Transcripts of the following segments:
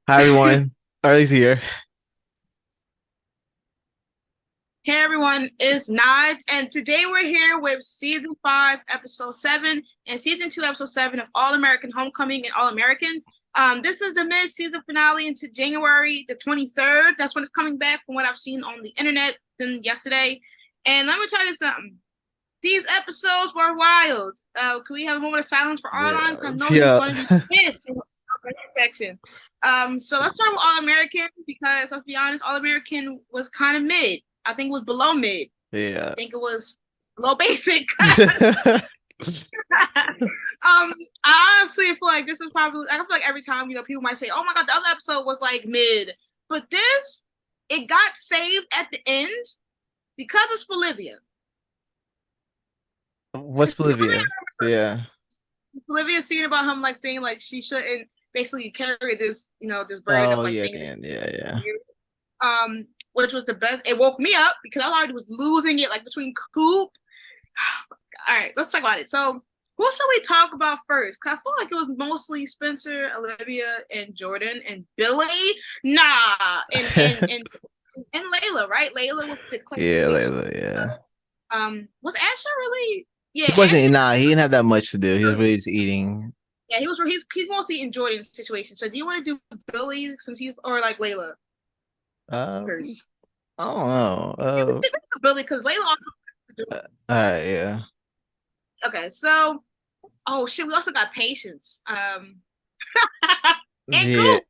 Hi everyone, Arlie's here. Hey everyone, it's Naj, and today we're here with season 5, episode 7, and season 2, episode 7 of All American Homecoming and All American. This is the mid-season finale into January the 23rd. That's when it's coming back from what I've seen on the internet than yesterday. And let me tell you something. These episodes were wild. Can we have a moment of silence for Arlon? Yeah, Because I know he's yeah. going to be pissed in the comment section. So let's start with All American because let's be honest, All American was kind of mid. I think it was below mid. I Yeah. think it was below basic. I honestly feel like this is probably. I feel like every time people might say, "Oh my god, the other episode was like mid," but this it got saved at the end because it's Bolivia. What's It's only Bolivia? Yeah. Olivia's scene about him like saying like she shouldn't basically carry this, this burden of Oh like yeah, thinking that Dan. Yeah, yeah. which was the best. It woke me up because I already was losing it like between Coop. All right, let's talk about it. So who should we talk about first? Cause I feel like it was mostly Spencer, Olivia, and Jordan and Billy. Nah, and Layla, right? Layla was declared Yeah, weak. Layla, yeah. Was Asher really? Yeah, He wasn't Asher. he didn't have that much to do. He was really just eating. Yeah, he's mostly in Jordan's situation. So do you want to do Billy since he's or like Layla Um, first? I don't know. Yeah, we think Billy because Layla also. Yeah. Okay, so oh shit, we also got Patience. And Yeah. Coop.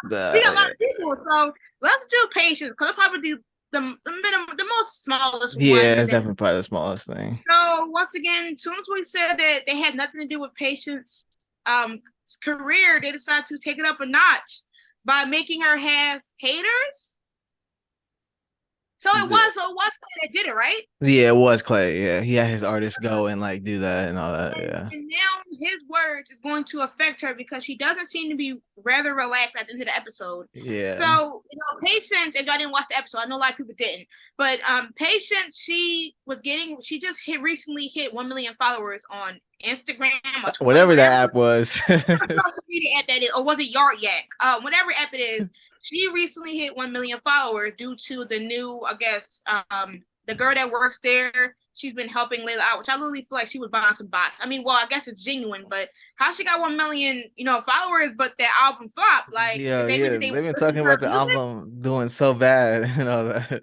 We got a lot of people, so let's do Patience because I'll probably do the most smallest one, Yeah, and it's then definitely probably the smallest thing. so once again, as soon as we said that they had nothing to do with Patience, career, they decided to take it up a notch by making her have haters. So it was Clay that did it, right? Yeah, it was Clay. Yeah, he had his artists go and like do that and all that. Yeah. And now his words is going to affect her because she doesn't seem to be rather relaxed at the end of the episode. Yeah. So, Patience, if y'all didn't watch the episode, I know a lot of people didn't, but Patience, she just recently hit 1 million followers on Instagram or Twitter, Whatever that whatever app was. social media app that is, or was it Yard Yak? Whatever app it is, she recently hit 1 million followers due to the new, I guess, the girl that works there. She's been helping Layla out, which I literally feel like she was buying some bots. I mean, well, I guess it's genuine, but how she got 1 million, followers, but that album flopped? Like, did Yeah, they yeah. really they They've been listen talking to her about the music? album doing so bad and all that.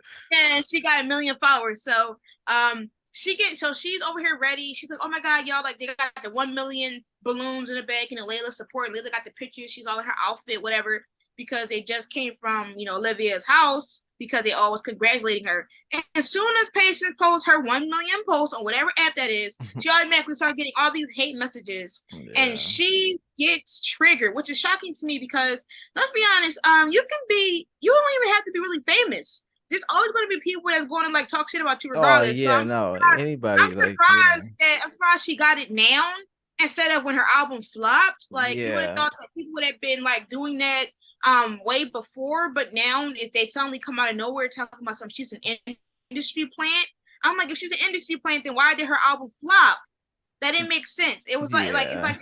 And she got 1 million followers. So she's over here ready. She's like, oh my god, y'all, like they got the 1 million balloons in the back and the Layla support. Layla got the pictures. She's all in her outfit, whatever, because they just came from Olivia's house because they always congratulating her. And as soon as Patience posts her 1 million posts on whatever app that is, she automatically starts getting all these hate messages. And Yeah. she gets triggered, which is shocking to me because let's be honest, you don't even have to be really famous. There's always going to be people that's going to like talk shit about you Oh regardless. So yeah, I'm no. surprised. Anybody I'm surprised that she got it now instead of when her album flopped. Like you would have yeah. thought that people would have been like doing that way before, but now if they suddenly come out of nowhere talking about something, she's an industry plant. I'm like, if she's an industry plant, then why did her album flop? That didn't make sense. It was like it's Yeah. like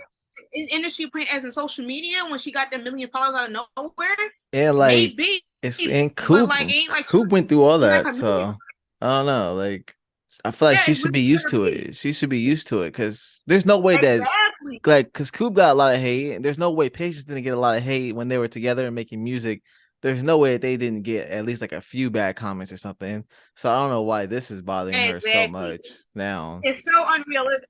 an industry plant as in social media when she got the 1 million followers out of nowhere. And like Maybe, it's in but Coop. like ain't like Coop went through all like a that, million. so I don't know. Like I feel like Yeah, she it's should really be used gonna to be it. She should be used to it because there's no way that exactly. like because Coop got a lot of hate, and there's no way Patience didn't get a lot of hate when they were together and making music. There's no way that they didn't get at least like a few bad comments or something. So I don't know why this is bothering her so Exactly. much now. It's so unrealistic.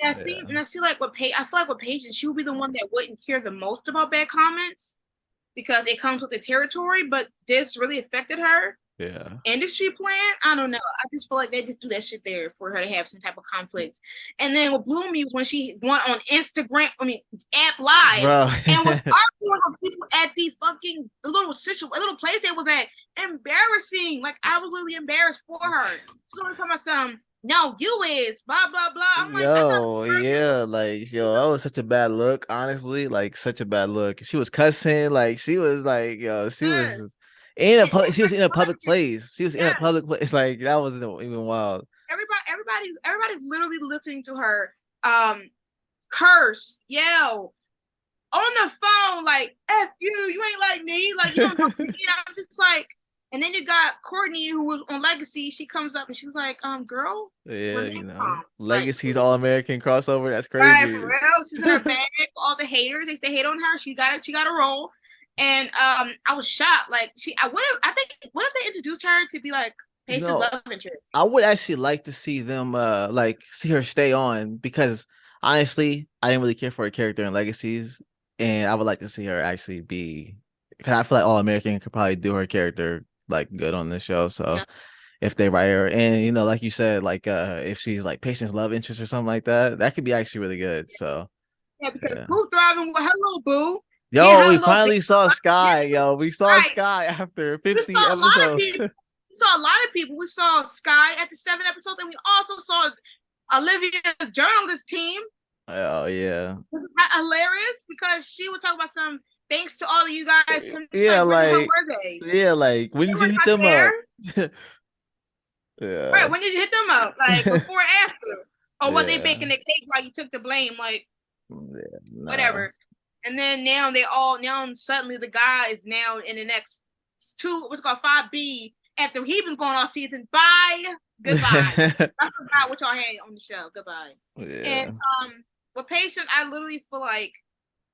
Yeah. And I see like I feel like with Patience, she would be the one that wouldn't care the most about bad comments because it comes with the territory. But this really affected her. Yeah. Industry plan, I don't know. I just feel like they just do that shit there for her to have some type of conflict. And then what blew me was when she went on Instagram, I mean, app live, Bro. and was arguing with people at the fucking little place they was at. Embarrassing. Like I was literally embarrassed for her. She's gonna talk about some. No, you is blah blah blah. I'm like, I thought Yo, yeah, like yo, that was such a bad look, honestly, like such a bad look. She was cussing, like she was like, yo, she yes. was in a And she was in a public place. She was in a yes, public place. Like that was even wild. everybody's literally listening to her curse, yell, on the phone, like, F you, you ain't like me. like, you don't know what to I'm just like, and then you got Courtney who was on Legacy. She comes up and she was like, girl, where Yeah, Meg from? Like, Legacy's All American crossover. That's right, for crazy. real. She's in her bag. All the haters, they hate on her. She got it. She got a role. And I was shocked. Like I think what if they introduced her to be like Patient's No, love interest? I would actually like to see them like see her stay on because honestly, I didn't really care for her character in Legacies, and I would like to see her actually be because I feel like All American could probably do her character like good on this show. So Yeah, if they write her and like you said, like if she's like Patient's love interest or something like that, that could be actually really good. So yeah, because yeah. Boo thriving with hello Boo, getting Yo, her we little finally saw Sky. baby. Yo, we saw Right. Sky after We 50 saw a lot of episodes. people. We saw a lot of people. We saw Sky at the 7th episode, and we also saw Olivia's journalist team. Oh yeah. Hilarious because she would talk about some thanks to all of you guys. I'm just Yeah, like, where the hell like were they? when They did were you hit not them there. up? Yeah. Right, when did you hit them up? Like before or after? Or was they Yeah. baking the cake while you took the blame? Like, Yeah, nah. whatever. And then now suddenly the guy is now in the next what's called 5B after he been going all season. Bye. Goodbye. I forgot what y'all had on the show. Goodbye. And Yeah. with Patient, I literally feel like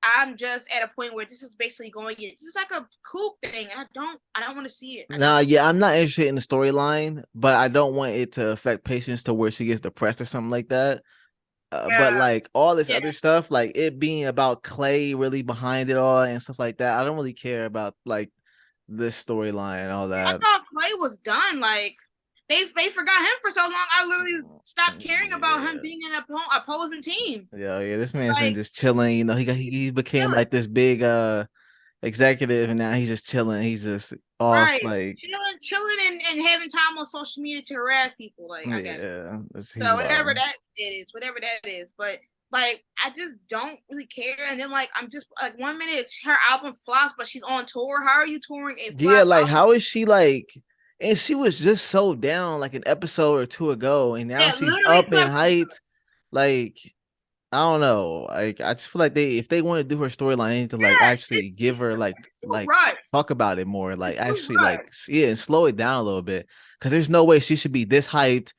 I'm just at a point where this is basically going. This is like a cool thing. I don't want to see it. I Nah, don't. yeah, I'm not interested in the storyline, but I don't want it to affect Patience to where she gets depressed or something like that. But Yeah. like all this Yeah. other stuff, like it being about Clay really behind it all and stuff like that, I don't really care about like this storyline and all I that. thought Clay was done. Like they forgot him for so long. I literally stopped caring about him Yeah. being in a opposing team. Yeah, this man's been Like just chilling. He became chilling, like this big executive, and now he's just chilling. He's just off, right? like Chilling, and having time on social media to harass people. Like I get it. yeah, he's So whatever wild. that it is, whatever that is. But like I just don't really care. And then like I'm just like 1 minute her album flops, but she's on tour. How are you touring a Yeah, flop like album? how is she like? And she was just so down like an episode or two ago, and now Yeah, she's literally up and flop. hyped. Like I don't know. Like I just feel like if they want to do her storyline, they need to like Yeah, actually give her it's too like rushed. talk about it more. Like It's too actually like rushed. yeah, and slow it down a little bit. Because there's no way she should be this hyped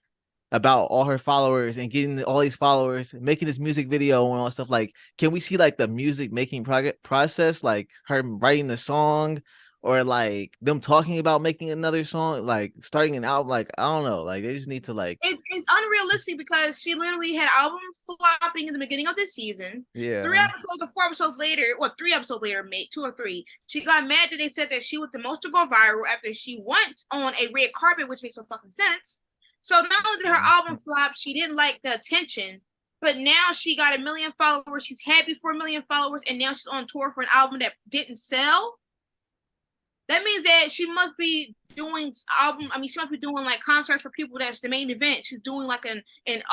about all her followers and getting all these followers, making this music video and all stuff. Like, can we see like the music making process, like her writing the song, or like them talking about making another song, like starting an album? Like, I don't know. Like, they just need to like, It's unrealistic because she literally had albums flopping in the beginning of this season. Three yeah, episodes or 4 episodes later, well, 3 episodes later, mate, 2 or 3, she got mad that they said that she was the most to go viral after she went on a red carpet, which makes no fucking sense. So not only did her album flop, she didn't like the attention, but now she got 1 million followers. She's happy for 1 million followers, and now she's on tour for an album that didn't sell. That means that she must be doing album. I mean, she must be doing like concerts for people that's the main event. She's doing like an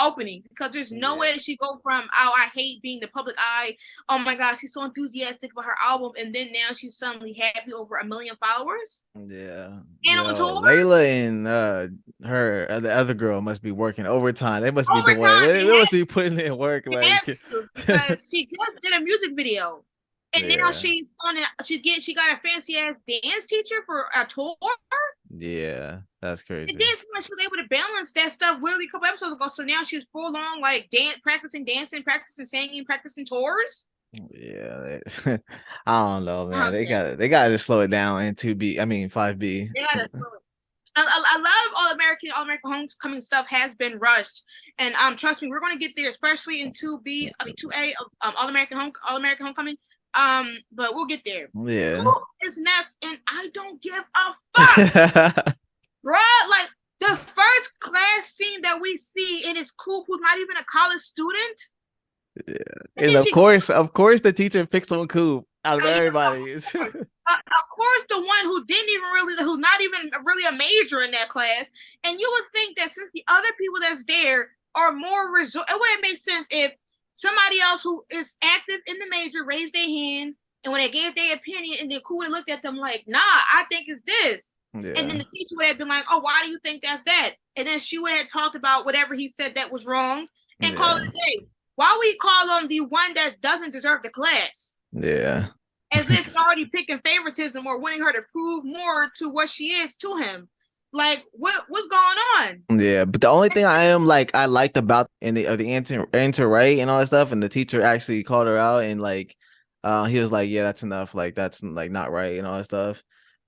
opening because there's no yeah, way that she go from I hate being the public eye. Oh my gosh, she's so enthusiastic about her album, and then now she's suddenly happy over 1 million followers yeah. and on Yo, tour Layla and her the other girl must be working overtime. They must be over doing. time. They must be putting in work. They have Like, to because she just did a music video. And now yeah, she's on it. She got a fancy ass dance teacher for a tour. yeah, that's It crazy. did seem like she was able to balance that stuff literally a couple episodes ago. So now she's full on like dancing, practicing singing, practicing tours. Yeah, I don't know, man. I'm saying They got to slow it down in 2B. I mean 5B. they gotta slow it. A lot of All American Homecoming stuff has been rushed, and trust me, we're gonna get there, especially in 2B. I mean 2A, All American Homecoming. But we'll get there. Yeah. Who is next? And I don't give a fuck, bruh. Like the first class scene that we see in his Coop, who's not even a college student. Yeah. And And then she of course, the teacher picks on Coop out of everybody. of course, the one who didn't even really, who's not even really a major in that class. And you would think that since the other people that's there are more resort, it would make sense if somebody else who is active in the major raised their hand, and when they gave their opinion, and then Cool would have looked at them like, "Nah, I think it's this." And then Yeah. the teacher would have been like, "Oh, why do you think that's that?" And then she would have talked about whatever he said that was wrong and call it Yeah. a day. Why we call him the one that doesn't deserve the class? Yeah. as if he's already picking favoritism or wanting her to prove more to what she is to him. Like, what's going on? Yeah, but the only thing I liked about in the answer right and all that stuff, and the teacher actually called her out and like, he was like, yeah, that's enough, like that's like not right and all that stuff.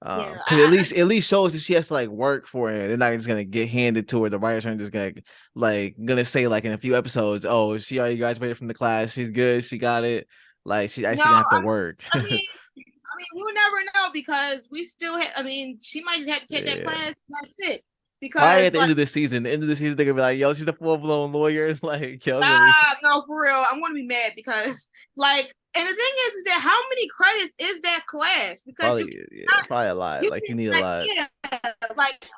Yeah, Because at least shows that she has to like work for it. They're not just gonna get handed to her. The writers aren't just gonna say like in a few episodes, oh, she already graduated from the class, she's good, she got it. Like she no, actually gonna have to work. I mean, you never know because we still have. I mean, she might just have to take that Yeah. class. That's it. Probably at Because the end like, of the season, they're gonna be like, yo, she's a full blown lawyer. Like, yo, it's gonna be nah, no, for real. I'm gonna be mad because like, and the thing is that how many credits is that class? Because probably, yeah, probably a lot. you Like you can need a like, lot. yeah, like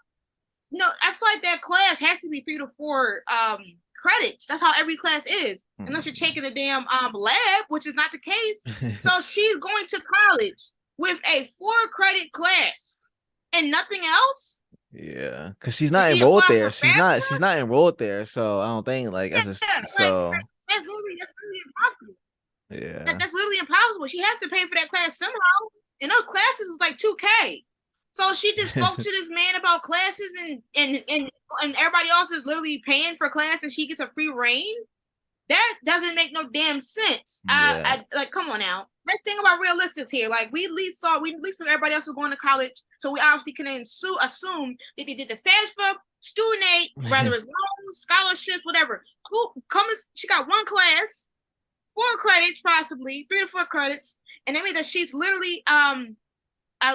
no, I feel like that class has to be 3 to 4 credits. That's how every class is, unless you're Hmm. taking the damn lab, which is not the case. So she's going to college with a 4 credit class and nothing else. Yeah, because she's Did not she enrolled apply there. for She's FAFSA? not enrolled there. So I don't think like as a Yeah, like so that's literally impossible. yeah. That's literally impossible. She has to pay for that class somehow, and those classes is like 2K. So she just spoke to this man about classes, and everybody else is literally paying for class, and she gets a free reign. That doesn't make no damn sense. Yeah. I like, come on now. Let's think about realistics here. Like, we at least knew everybody else was going to college, so we obviously can assume that they did the FAFSA, student aid, whether it's loans, scholarships, whatever. Cool. She got 1 class, 4 credits, possibly 3 to 4 credits, and that means that she's literally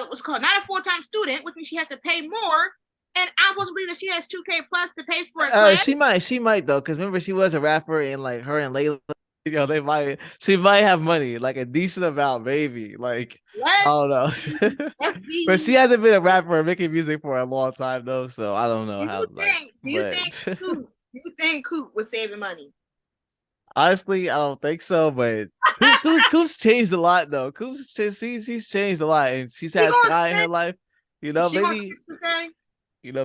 what's called not a full-time student, which means she has to pay more. And I'm supposed to believe that she has 2K plus to pay for a class. She might though, because remember she was a rapper and like her and Layla, she might have money, like a decent amount, maybe. Like I don't Let's see. know. Let's But see. she hasn't been a rapper making music for a long time though, so I don't know Do how you like think? Do you think but Coop? Do you think Coop was saving money? honestly, I don't think so, but Coop's changed a lot though. She's changed a lot, and she's She had gonna Sky in her spend? life. You know, She gonna maybe spend 2K?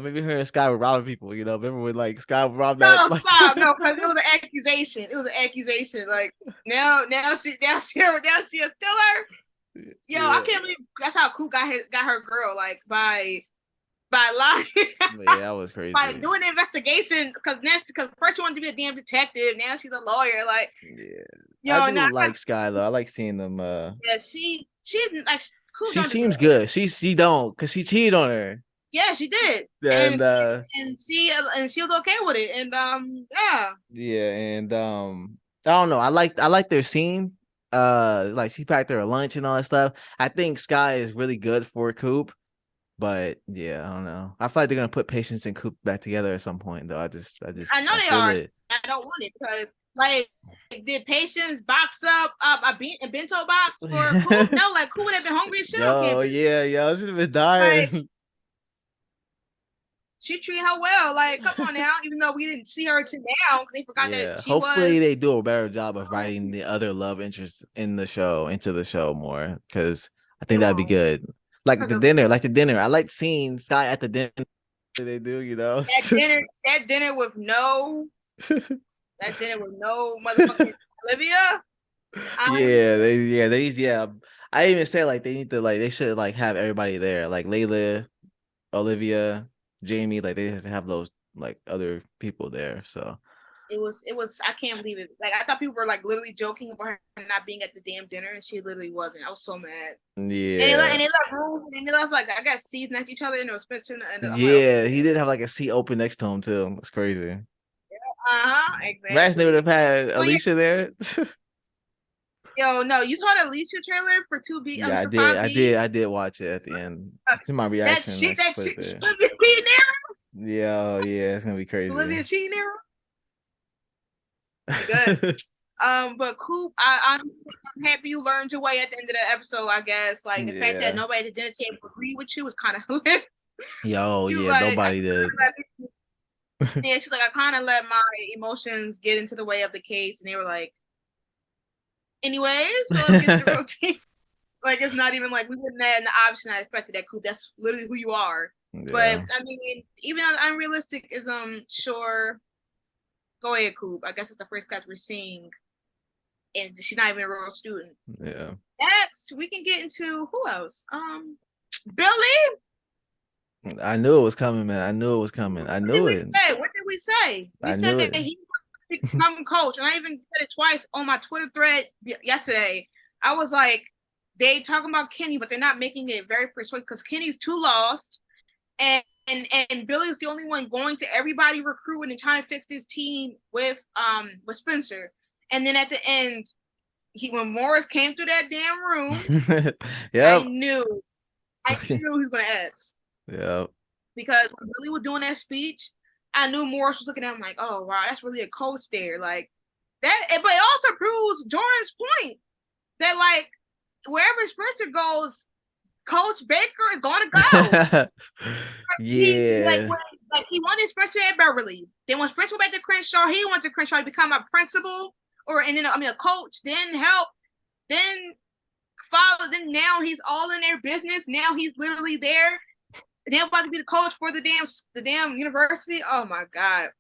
maybe her and Sky were robbing people. Remember when like Sky would rob that No, like stop. No, because it was an accusation. It was an accusation. Like now she a stiller. Yo, I yeah, can't believe that's how Coop got her girl. Like by lying, yeah, that was by crazy. doing the investigation. Because first she wanted to be a damn detective. Now she's a lawyer. Like Yeah, I yo, do no, like Sky though. I like seeing them. yeah, she's like Coop She don't deserve seems it. good. She don't because she cheated on her, Yeah, she did, and and she was okay with it, and yeah, yeah, and I don't know. I like their scene. Like she packed her lunch and all that stuff. I think Sky is really good for Coop, but yeah, I don't know. I feel like they're gonna put Patience and Coop back together at some point though. I know I they feel are. it. I don't want it because like did Patience box up a bento box for Coop? No, like Coop would have been hungry as shit on Yo, campus. yeah, yo, should have been Like dying. she treated her well. Like come on now, even though we didn't see her to now because they forgot that Yeah, she hopefully was. they do a better job of writing the other love interests in the show into the show more because I think that'd be good. Because of Like the dinner. I like seeing Sky at the dinner they do, you know. that dinner with no that dinner with no motherfucking Olivia. I Yeah. I even say like they need to like they should like have everybody there, like Layla, Olivia, Jamie, like they have those like other people there. So it was I can't believe it. Like I thought people were like literally joking about her not being at the damn dinner and she literally wasn't. I was so mad. yeah. And they left room and they left like I got seats next to each other and they were Spencer and I'm like, okay. Yeah, he did have like a seat open next to him too. That's crazy. Uh-huh, Imagine they would exactly. have had But yeah, Alicia there. yo, no, you saw the Alicia trailer for 2B Yeah, for 5B? I did watch it at the end. Uh, To my reaction, I that put it chick there. Olivia cheating there? Yeah, it's gonna be crazy. Olivia cheating there? Good. But Coop, I honestly I'm happy you learned your way at the end of the episode, I guess. Like the fact that Yeah. nobody at the dinner table agreed with you was kind of hilarious. Yo, She was yeah, like, nobody did. yeah, she's like, I kind of let my emotions get into the way of the case, and they were like, anyways, so let's get to the routine. Like, it's not even like we wouldn't have the option. I expected that, Coop. That's literally who you are. But Yeah. I mean, even though unrealistic is sure. Go ahead, Coop. I guess it's the first class we're seeing, and she's not even a real student. Yeah. next we can get into who else? Billy. I knew it was coming, man. I knew it was coming. I What did knew we it. say? What did we say? We I said knew that it. he would become coach, and I even said it twice on my Twitter thread yesterday. I was like, they talking about Kenny, but they're not making it very persuasive because Kenny's too lost, and and Billy's the only one going to everybody recruiting and trying to fix this team with Spencer. And then at the end, when Morris came through that damn room, I Yep. knew he was gonna ask. Yep. Because when Billy was doing that speech, I knew Morris was looking at him like, oh wow, that's really a coach there. Like that, but it also proves Jordan's point that like wherever Spencer goes, Coach Baker is going to go. He Yeah. like he wanted Spencer at Beverly. Then when Spencer went to Crenshaw, he went to Crenshaw to become a principal or and then a coach. Then help. Then follow. Then now he's all in their business. Now he's literally there. They're about to be the coach for the damn university. Oh my god!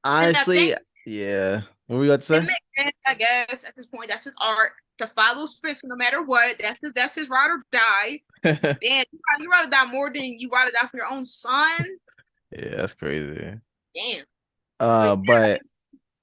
And I Honestly, think yeah. What were you about to it say? makes sense. I guess at this point, that's his art to follow Spencer no matter what. That's his ride or die. Damn, you rather die more than you rather die for your own son. Yeah, that's crazy. Damn. But But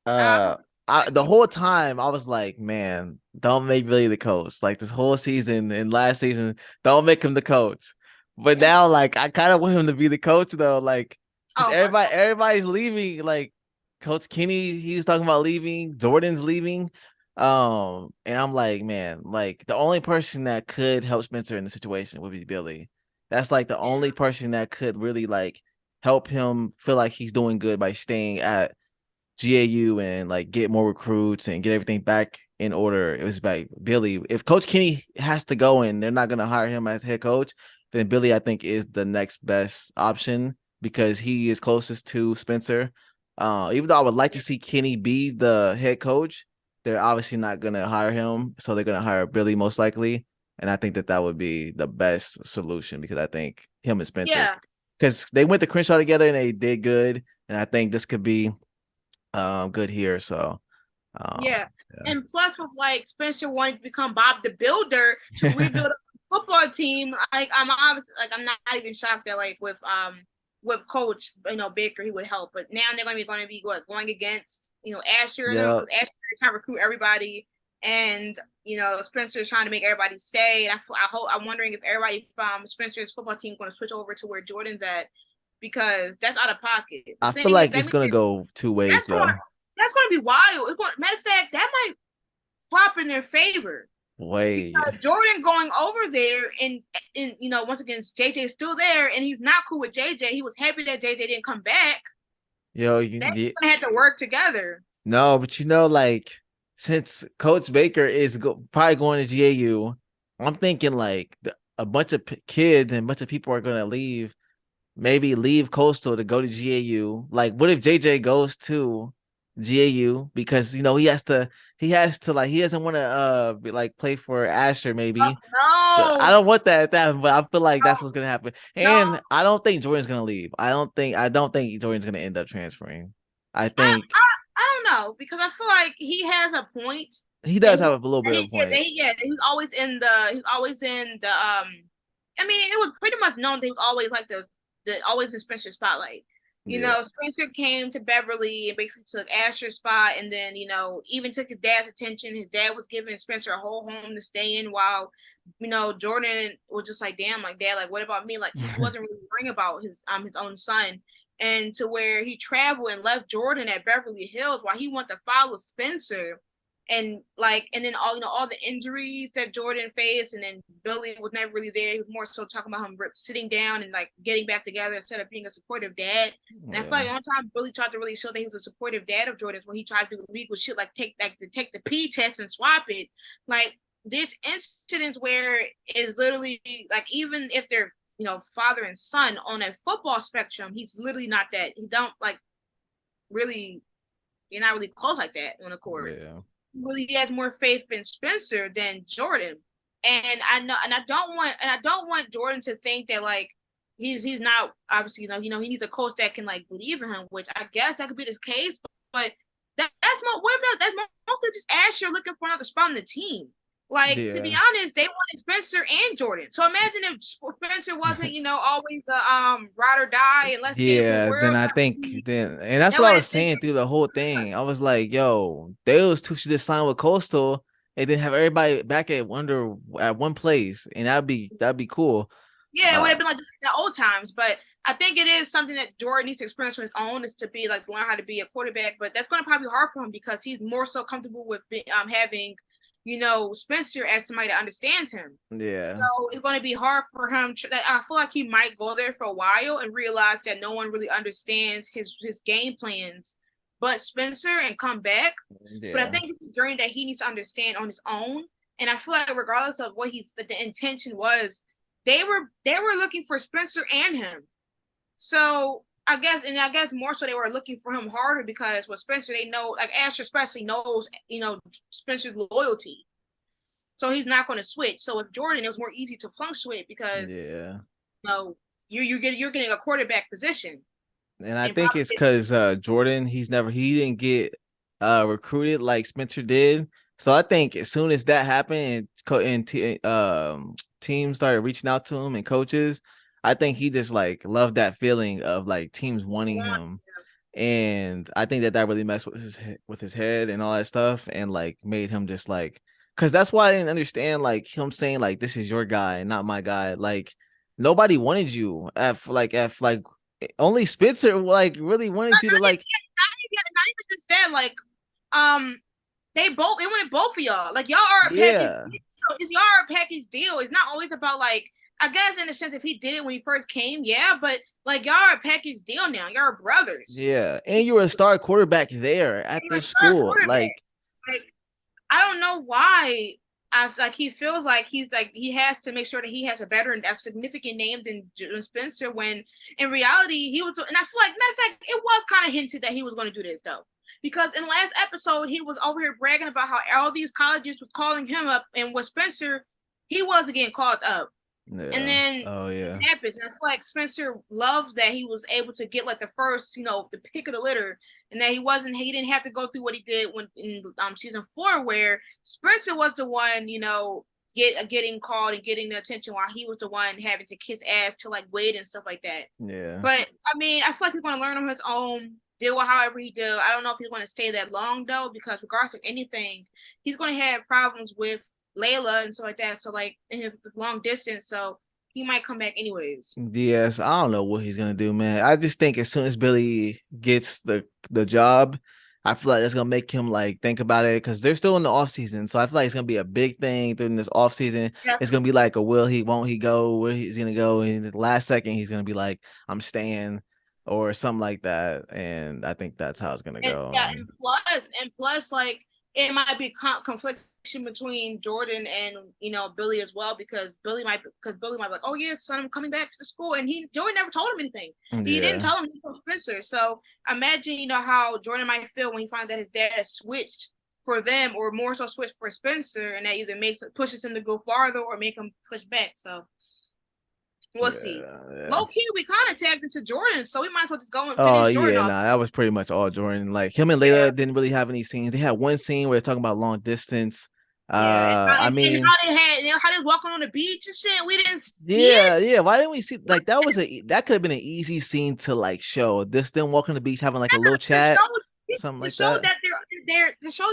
uh, uh the whole time I was like, man, don't make Billy the coach. Like this whole season and last season, don't make him the coach. But yeah. now, like, I kind of want him to be the coach though. Like, because Oh my everybody's leaving. Like, Coach Kenny, he was talking about leaving. Jordan's leaving. And I'm like, man, like the only person that could help Spencer in the situation would be Billy. That's like the only person that could really like help him feel like he's doing good by staying at GAU and like get more recruits and get everything back in order. It was like Billy. If Coach Kenny has to go and they're not gonna hire him as head coach, then Billy I think is the next best option because he is closest to Spencer. Even though I would like to see Kenny be the head coach, they're obviously not gonna hire him, so they're gonna hire Billy most likely. And I think that that would be the best solution because I think him and Spencer, yeah, because they went to Crenshaw together and they did good, and I think this could be good here. So yeah. yeah. And plus, with like Spencer wanting to become Bob the Builder to rebuild a football team, like I'm obviously like I'm not even shocked that like with Coach Baker he would help. But now they're going to be what going against Asher and them Yep. because Asher is trying to recruit everybody, and Spencer is trying to make everybody stay. And I hope I'm wondering if everybody from Spencer's football team going to switch over to where Jordan's at because that's out of pocket. I But feel thing is, like that it's means gonna go two ways that's going though. that's going to be wild. Matter of fact, that might flop in their favor Way. because Jordan going over there and once again JJ's still there and he's not cool with JJ. He was happy that JJ didn't come back. Yo, They're gonna have to work together. no, but like since Coach Baker is probably going to GAU, I'm thinking like a bunch of kids and a bunch of people are gonna leave. Maybe leave Coastal to go to GAU. Like, what if JJ goes to GAU because he has to like he doesn't want to be, like play for Asher maybe. So I No, don't want that, but I feel like that's what's gonna happen. no, And I don't think Jordan's gonna leave. I don't think Jordan's gonna end up transferring. I I, think I don't know because I feel like he has a point he that does have a little bit of a point. he's always in the I mean it was pretty much known that he was always like the always in Spencer's spotlight. Yeah. Spencer came to Beverly and basically took Asher's spot and then, even took his dad's attention. His dad was giving Spencer a whole home to stay in while, Jordan was just like, damn, like dad, like what about me? Like he wasn't really worrying about his own son. And to where he traveled and left Jordan at Beverly Hills while he wanted to follow Spencer and then all the injuries that Jordan faced, and then Billy was never really there. He was more so talking about him sitting down and like getting back together instead of being a supportive dad. And I feel Yeah. like the only time Billy tried to really show that he was a supportive dad of Jordan's when he tried to do illegal shit like take the P test and swap it. Like there's incidents where it's literally like even if they're father and son on a football spectrum, he's literally not that. He don't like really. You're not really close like that on the court Yeah. really has more faith in Spencer than Jordan. And I know and I don't want Jordan to think that like he's not obviously he needs a coach that can like believe in him, which I guess that could be the case, but that's more what if that's mostly just Asher looking for another spot on the team. Like, to be Yeah. honest, they wanted Spencer and Jordan. So imagine if Spencer wasn't, always a ride or die, and let's save the Yeah, then world. I think then, and that's That what would I have was been, saying through the whole thing. I was like, yo, those two should just sign with Coastal and then have everybody back at one place, and that'd be cool. yeah, it would Uh, have been like the old times. But I think it is something that Jordan needs to experience on his own, is to be like learn how to be a quarterback. But that's going to probably be hard for him because he's more so comfortable with having, Spencer as somebody that understands him. yeah, So it's going to be hard for him. I feel like he might go there for a while and realize that no one really understands his game plans but Spencer, and come back. But I yeah, think it's a journey that he needs to understand on his own. And I feel like regardless of what the intention was, they were looking for Spencer and him. So I guess more so they were looking for him harder because with Spencer they know, like Asher especially knows, Spencer's loyalty. So he's not going to switch. So with Jordan, it was more easy to fluctuate because yeah. you know you're getting a quarterback position And I and think probably it's because Jordan, he didn't get recruited like Spencer did. So I think as soon as that happened and teams started reaching out to him and coaches, I think he just like loved that feeling of like teams wanting want. him. And I think that really messed with his head and all that stuff, and like made him just like, because that's why I didn't understand like him saying like this is your guy, not my guy. Like nobody wanted you at only Spencer like really wanted you to like, Not even just that. Like, um, they wanted both of y'all. Like y'all are a package. yeah, It's y'all are a package deal. It's not always about like. I guess in the sense if he did it when he first came, yeah, but like y'all are a package deal now. Y'all are brothers. yeah. And you were a star quarterback there at You're a this star school. quarterback. Like, Like, I don't know why. I like he feels like he has to make sure that he has a significant name than Spencer. When in reality he was, and I feel like matter of fact, it was kind of hinted that he was going to do this though, because in the last episode he was over here bragging about how all these colleges was calling him up, and with Spencer, he wasn't getting called up. And yeah, then oh this yeah, happens. And I feel like Spencer loved that he was able to get like the first, the pick of the litter, and that he didn't have to go through what he did when in season 4, where Spencer was the one, getting called and getting the attention, while he was the one having to kiss ass to like Wade and stuff like that. yeah. But I mean, I feel like he's going to learn on his own, deal with however he do. I don't know if he's going to stay that long though, because regardless of anything, he's going to have problems with Layla and stuff like that. So like in his long distance, so he might come back anyways. Yes, I don't know what he's gonna do, man. I just think as soon as Billy gets the job, I feel like it's gonna make him like think about it because they're still in the off season. So I feel like it's gonna be a big thing during this off season. Yeah. It's gonna be like a will he, won't he go, where he's gonna go, and the last second he's gonna be like, I'm staying or something like that. And I think that's how it's gonna And go. yeah, and plus, like it might be confliction between Jordan and Billy as well, because Billy might be like, oh yes, son, I'm coming back to the school, and Jordan never told him anything. He didn't Yeah, tell him he told Spencer. So imagine how Jordan might feel when he finds that his dad switched for them, or more so switched for Spencer, and that either pushes him to go farther or make him push back. So we'll see. yeah, yeah. Low key, we kind of tagged into Jordan, so we might as well just go and Oh finish Jordan yeah, off. nah, that was pretty much all Jordan. Like him and Yeah. Layla didn't really have any scenes. They had one scene where they're talking about long distance. Yeah, and I mean, how they had, how they walking on the beach and shit. We didn't see yeah, it. yeah. Why didn't we see like that could have been an easy scene to like show this them walking on the beach having like a little To chat, show something to like show that.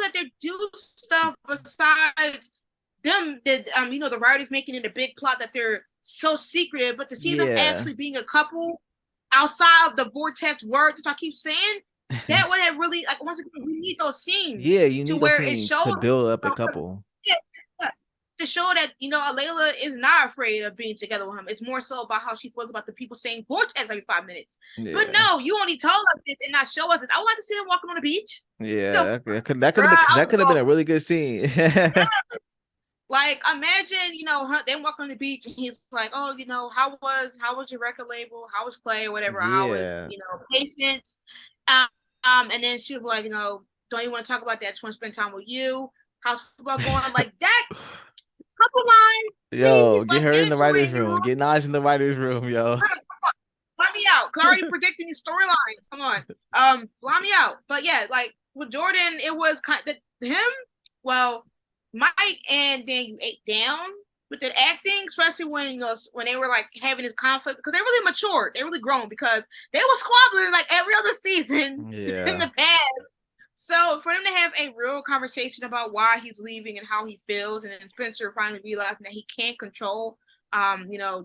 that they do stuff besides them. That the writers making it a big plot that they're so secretive, but to see them Yeah. actually being a couple outside of the vortex word that I keep saying, that would have really, like, once again, we need those scenes Yeah, you to need those where it scenes shows, to build up a couple. yeah, yeah, to show that Layla is not afraid of being together with him. It's more so about how she feels about the people saying vortex every 5 minutes. But Yeah. no, you only told us it and not show us it. I would like to see them walking on the beach. Yeah, The that could have been bruh, I that would could have go. been a really good scene. Like, imagine, them walking on the beach and he's like, oh, how was your record label? How was Clay or whatever? How was, Yeah. patience? And then she'll be like, don't you want to talk about that? I just want to spend time with you. How's football going? Like that couple lines, Yo, please. get Let's her get in the into writer's it. room. Get Naj in the writer's room, yo. Fly me out. Cause I already predicting these storylines. Come on. Fly me out. But yeah, like with Jordan, it was kind of him. Well, Mike, and then you ate down with the acting, especially when when they were like having this conflict because they're really matured, they're really grown because they were squabbling like every other season in Yeah. the past. So for them to have a real conversation about why he's leaving and how he feels, and then Spencer finally realizing that he can't control,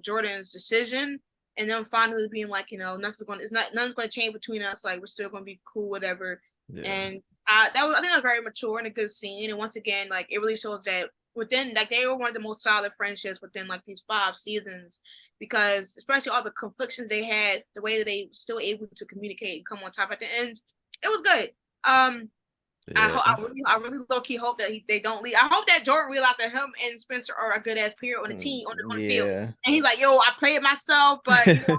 Jordan's decision, and then finally being like, nothing's going to change between us. Like we're still going to be cool, whatever. Yeah. And I think that was very mature and a good scene. And once again, like it really shows that within like they were one of the most solid friendships within like these 5 seasons, because especially all the conflictions they had, the way that they were still able to communicate and come on top at the end, it was good. Yeah. I really low key hope that they don't leave. I hope that Jordan realized that him and Spencer are a good ass pair on the team on the field, Yeah. and he's like, "Yo, I play it myself, but you know."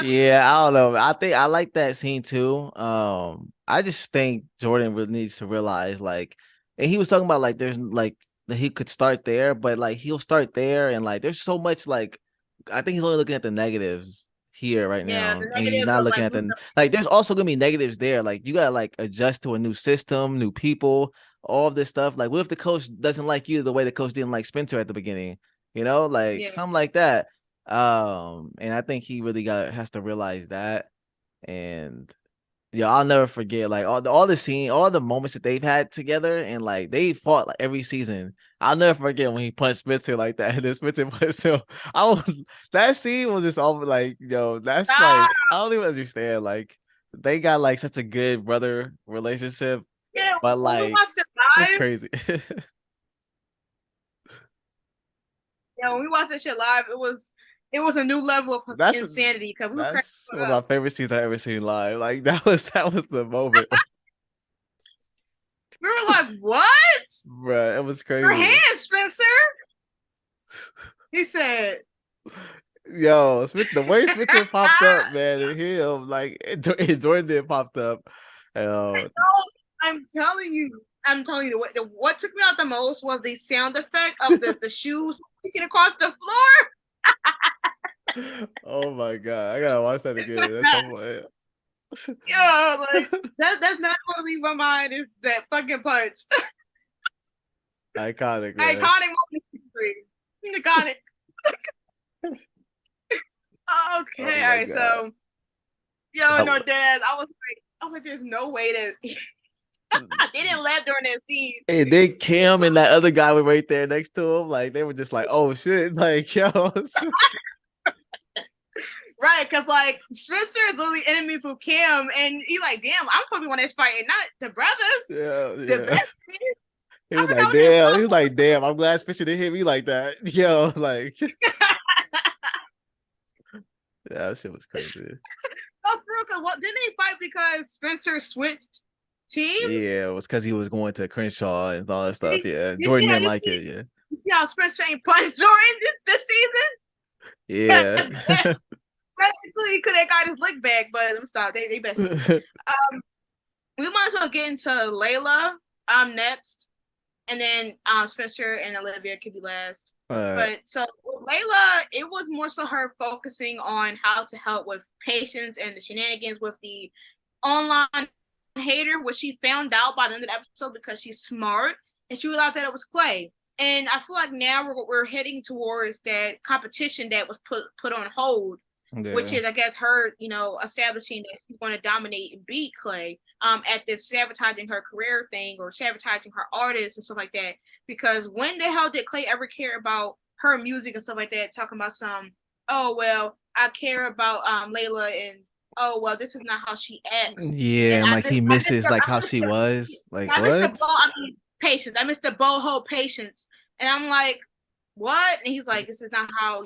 Yeah, I don't know. I think I like that scene too. I just think Jordan really needs to realize like, and he was talking about like there's like that he could start there, but like he'll start there and like there's so much like I think he's only looking at the negatives here right Yeah, now, the and he's negatives not of looking like at the like there's also gonna be negatives there. Like you gotta like adjust to a new system, new people, all of this stuff. Like what if the coach doesn't like you the way the coach didn't like Spencer at the beginning? You know, like yeah, something like that. And I think he really has to realize that. And yeah, I'll never forget like all the scene, all the moments that they've had together, and like they fought like every season. I'll never forget when he punched Spencer like that, and then Spencer punched him. I was that scene was just all like, yo, that's ah, like I don't even understand. Like they got like such a good brother relationship, yeah. but When we like watched it it's live, crazy. yeah, when we watched that shit live, it was a new level of That's insanity because we were cracking that's one of up. my favorite scenes I ever seen live. Like that was the moment. We were like, "What? Bruh, it was Your crazy. hand, Spencer?" He said, Yo, the way Spencer popped up, man, and him, like, and Jordan did popped up. Uh, I'm telling you. I'm telling you, what took me out the most was the sound effect of the shoes sticking across the floor. oh my God. I gotta watch that again. That's so funny. Yo, like that's not going to leave my mind is that fucking punch. Iconic, man. Iconic moment. Iconic. Oh Okay, all my right. God. So, yo, That no, Dad. I was like, there's no way that they didn't laugh during that scene. and then Cam and that other guy were right there next to him. Like, they were just like, oh shit. Like, yo. Right, because like Spencer is literally enemies with Cam, and he's like, damn, I'm probably one that's fighting, not the brothers. yeah, The yeah. best He I was forgot like, what they damn. He was was like, damn. I'm glad Spencer didn't hit me like that. Yo, like, yeah, that shit was crazy. called. Because what didn't they fight because Spencer switched teams? Yeah, it was because he was going to Crenshaw and all that stuff. You, Yeah, you see Jordan how didn't you like see, it. Yeah, you see how Spencer ain't punched Jordan this season? yeah. Basically, he could have got his lick back, but I'm stop. They besties. We might as well get into Layla next, and then Spencer and Olivia could be last. All right. But so with Layla, it was more so her focusing on how to help with patients and the shenanigans with the online hater, which she found out by the end of the episode because she's smart and she realized that it was Clay. And I feel like now we're heading towards that competition that was put on hold, which Yeah. is I guess her, establishing that she's going to dominate and beat Clay at this sabotaging her career thing or sabotaging her artists and stuff like that. Because when the hell did Clay ever care about her music and stuff like that? Talking about oh well, I care about Layla, and oh well, this is not how she acts. And Yeah, and like he misses like how she was. Like I missed the what? ball. I mean, patience. I missed the boho patience, and I'm like, what? And he's like, this is not how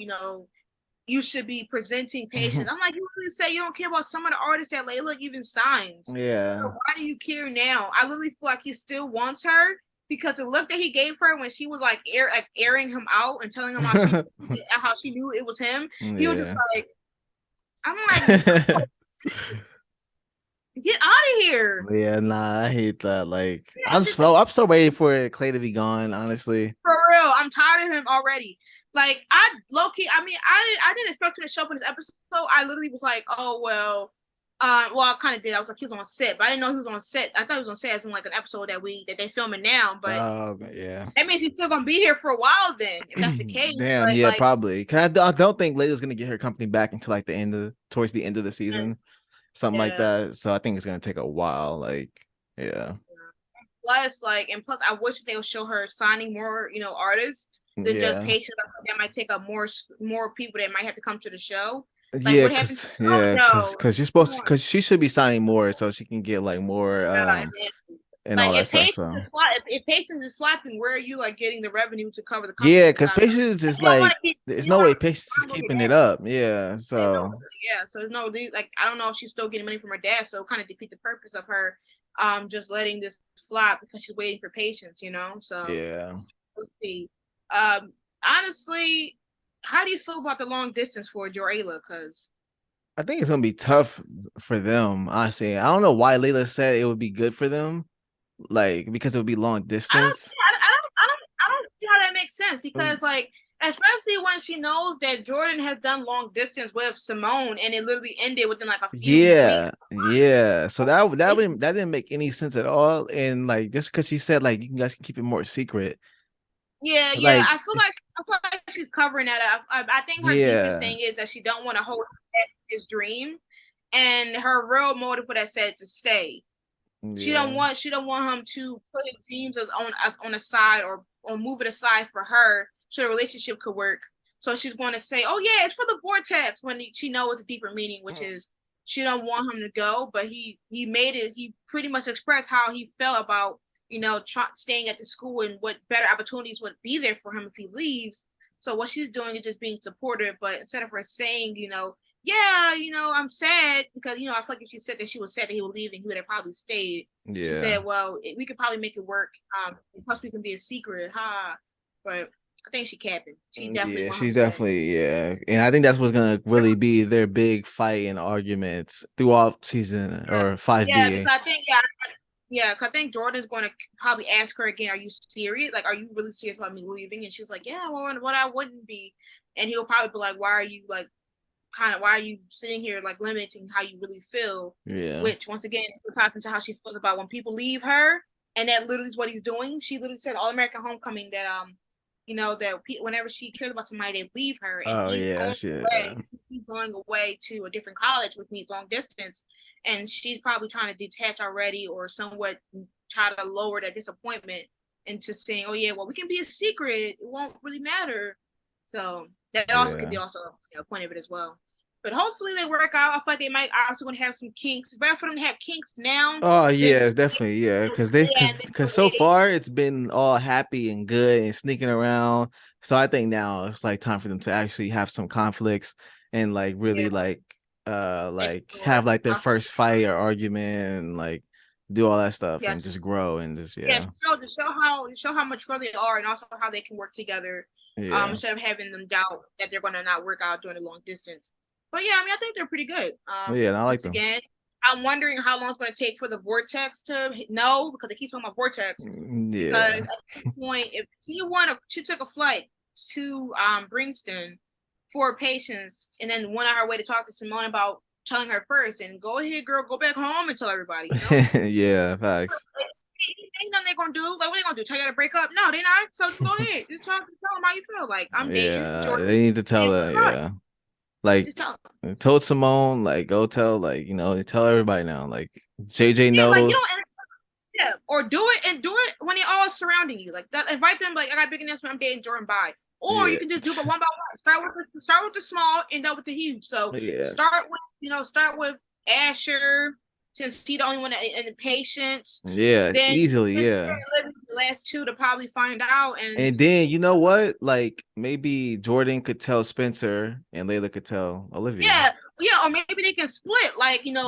you should be presenting patience. I'm like, you really say you don't care about some of the artists that Layla even signs. So Yeah. why do you care now? I literally feel like he still wants her because the look that he gave her when she was like airing him out and telling him how she knew it was him, he was just Yeah. like, I'm like, get out of here. Yeah, nah, I hate that. Like, Yeah, I'm so ready for Clay to be gone, honestly. for real, I'm tired of him already. Like I low key, I mean, I didn't expect him to show up in this episode. I literally was like, oh well, Well, I kind of did. I was like, he was on set, but I didn't know he was on set. I thought he was on set as in like an episode that they filming now. But Oh, yeah. that means he's still gonna be here for a while then, if that's the case. Damn, But yeah, like, probably. Cause I don't think Layla's gonna get her company back until like towards the end of the season, something like yeah. that. So I think it's gonna take a while. Like, yeah, Plus, like, and plus, I wish they would show her signing more, artists than just yeah, patients. I think that might take up more people that might have to come to the show. Like, yeah. what happened to Cause yeah, JoJo? cause you're Come supposed to, on. cause she should be signing more so she can get like more And and all like, that stuff. So if patients is flopping, where are you like getting the revenue to cover the yeah, company cause besides her? patience is You don't want like to keep. there's You don't no way want patience is to get keeping it that. up. Yeah, No, so yeah. So there's no like I don't know if she's still getting money from her dad, so kind of defeat the purpose of her just letting this flop because she's waiting for patience. So yeah. we'll see. Um, honestly, how do you feel about the long distance for Jorayla? Because I think it's gonna be tough for them. Honestly, I don't know why Layla said it would be good for them, like because it would be long I don't, distance. I don't see how that makes sense. Because like, especially when she knows that Jordan has done long distance with Simone, and it literally ended within like a few Yeah, weeks. yeah. So that didn't make any sense at all. And like just because she said like you guys can keep it more secret, Yeah, yeah. like I feel like she's covering that up. I think her deepest yeah, thing is that she don't want to hold his dream, and her real motive for that said to stay. yeah, She don't want him to put his dreams as on a side or move it aside for her so the relationship could work. So she's going to say, "Oh yeah, it's for the vortex," when she knows it's a deeper meaning, which is she don't want him to go, but he made it. He pretty much expressed how he felt about staying at the school and what better opportunities would be there for him if he leaves. So what she's doing is just being supportive, but instead of her saying, yeah, I'm sad because I feel like if she said that she was sad that he was leaving, he would have probably stayed. She yeah. said, "Well, we could probably make it work. Plus, we can be a secret, ha." But I think she capping. She definitely Yeah, want him she's to stay. definitely yeah, and I think that's what's gonna really be their big fight and arguments throughout season Yeah, or five yeah, because B. I think yeah, because I think Jordan's going to probably ask her again, "Are you serious? Like, are you really serious about me leaving?" And she's like, "Yeah, well, what I wouldn't be." And he'll probably be like, "Why are you like why are you sitting here like limiting how you really feel?" Yeah. Which once again we're talking to how she feels about when people leave her, and that literally is what he's doing. She literally said All American Homecoming that whenever she cares about somebody they leave her, and Oh yeah, shit. he's going away to a different college with me long distance, and she's probably trying to detach already or somewhat try to lower that disappointment into saying, "Oh yeah, well we can be a secret, it won't really matter." So that also could be Yeah. also a point of it as well. But hopefully they work out. I feel like they might also going to have some kinks. It's better for them to have kinks now Oh than yeah, it's definitely yeah, yeah, than to because so wait. far it's been all happy and good and sneaking around. So I think now it's like time for them to actually have some conflicts and like Yeah, really and like have like their possibly, first fight or argument and like do all that stuff yeah, and just grow and just yeah, yeah. to show how much they are and also how they can work together. Yeah. Instead of having them doubt that they're going to not work out during the long distance. But yeah, I mean, I think they're pretty good. Yeah, and I like Once them. again, I'm wondering how long it's going to take for the vortex to know because they keep talking about vortex. Because Yeah. at this point, if she took a flight to Princeton for patients, and then went on her way to talk to Simone about telling her first, and go ahead, girl, go back home and tell everybody. Yeah, facts. Ain't nothing they're gonna do. Like, what they gonna do? Tell you how to break up? No, they're not. So just go ahead. Just tell them how you feel. Like, I'm dating Yeah, Jordan. they need to tell And her, right. yeah. Like Just tell them. told Simone, like go tell, like, tell everybody now. Like JJ Yeah, like knows. yeah, or do it when they all surrounding you. Like that, invite them. Like, I got big announcement. I'm dating Jordan. Bye. Or you Yeah. can just do it one by one. Start with the small, end up with the huge. So Yeah. start with Asher, since he's the only one in the patients. Yeah. Then Easily, yeah. the last two to probably find out. And And then you know what? Like maybe Jordan could tell Spencer and Layla could tell Olivia. yeah, yeah, or maybe they can split. Like, Yeah.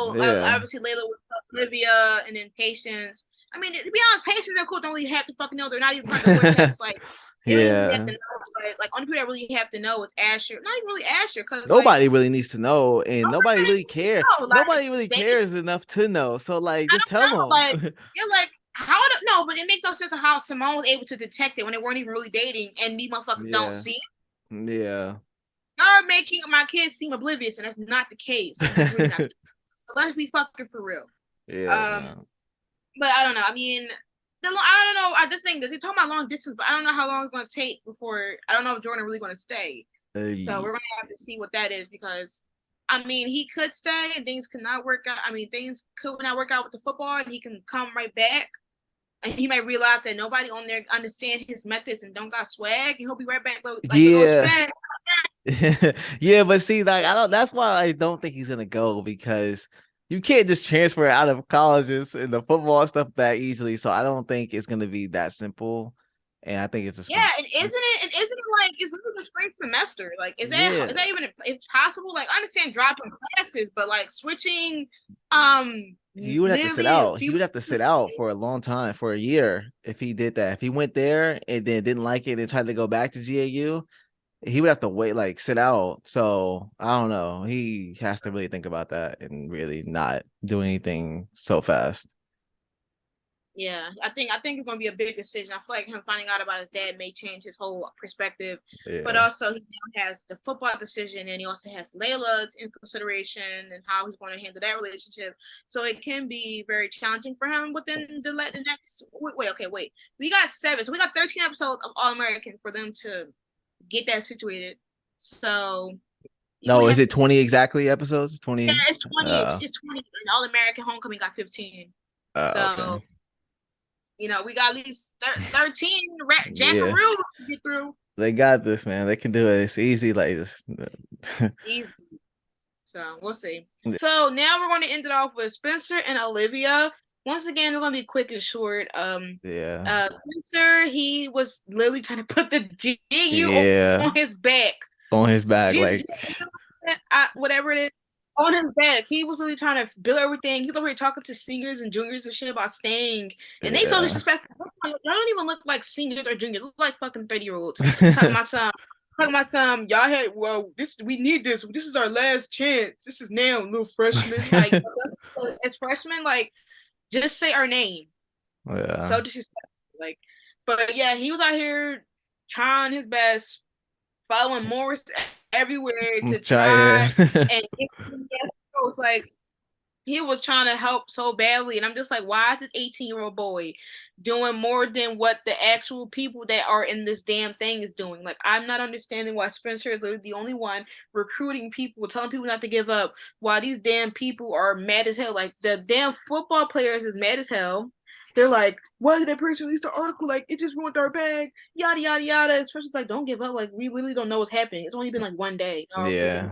obviously Layla with Olivia, and then Patience. I mean, to be honest, Patience and Cool don't really have to fucking know. They're not even part of the vortex. Like, they don't even really have Yeah. to know. But like, only people that really have to know is Asher. Not even really Asher, because like Nobody really needs to know, and nobody nobody really cares. know. Like, Nobody really they, cares enough to know. So like, I just don't tell know. Like, them. you're like, how do no? But it makes no sense of how Simone was able to detect it when they weren't even really dating, and these motherfuckers don't Yeah. see it. Yeah. You're making my kids seem oblivious, and that's not the case. It's really not. Let's be fucking for real. Yeah, Um, man. but I don't know. I mean, I don't know. I just think that they're talking about long distance, but I don't know how long it's going to take before. I don't know if Jordan really going to stay. So we're going to have to see what that is because, I mean, he could stay and things could not work out. I mean, things could not work out with the football, and he can come right back. And he might realize that nobody on there understand his methods and don't got swag, and he'll be right back like the little Yeah. spin. Yeah, but see, like I don't. That's why I don't think he's gonna go because you can't just transfer out of colleges and the football stuff that easily. So I don't think it's gonna be that simple. And I think it's just Yeah, and isn't it like it's literally the spring semester? Like, is yeah. that even it's possible? Like, I understand dropping classes, but like switching, He would have to sit literally a out. He few. would have to sit out for a long time, for a year, if he did that. If he went there and then didn't like it and tried to go back to GAU, he would have to wait, like sit out. So I don't know. He has to really think about that and really not do anything so fast. Yeah, I think it's gonna be a big decision. I feel like him finding out about his dad may change his whole perspective, but Yeah. also he now has the football decision, and he also has Layla in consideration and how he's going to handle that relationship. So it can be very challenging for him within the next. Wait. We got seven, so we got 13 episodes of All American for them to get that situated. So you No, would is have it to see. 20 exactly episodes? Yeah, 20. it's 20. It's 20. And All American Homecoming got 15. Okay. So we got at least 13 Yeah. jackaroos to get through. They got this, man. They can do it. It's easy. Like just Easy. So we'll see. So now we're going to end it off with Spencer and Olivia. Once again, we're going to be quick and short. yeah. Spencer, he was literally trying to put the GU on Yeah. his back. On his back, Just like whatever it is on his back. He was really trying to build everything. He's already talking to seniors and juniors and shit about staying, and they so yeah. disrespectful. Y'all don't even look like seniors or juniors. Look like fucking 30-year-olds talking about some. Talking about some, y'all had this. We need this. This is our last chance. This is now, little freshman. Like as freshmen, like just say our name. yeah. So disrespectful. Like, but yeah, he was out here trying his best, following Morris everywhere to Try try it. and get was like he was trying to help so badly, and I'm just like, why is this 18-year-old boy doing more than what the actual people that are in this damn thing is doing? Like, I'm not understanding why Spencer is literally the only one recruiting people, telling people not to give up, while these damn people are mad as hell. Like, the damn football players is mad as hell. They're like, why did that person release the article? Like, it just ruined our bag, yada yada yada. And Spencer's like, don't give up. Like, we literally don't know what's happening. It's only been like one day. yeah.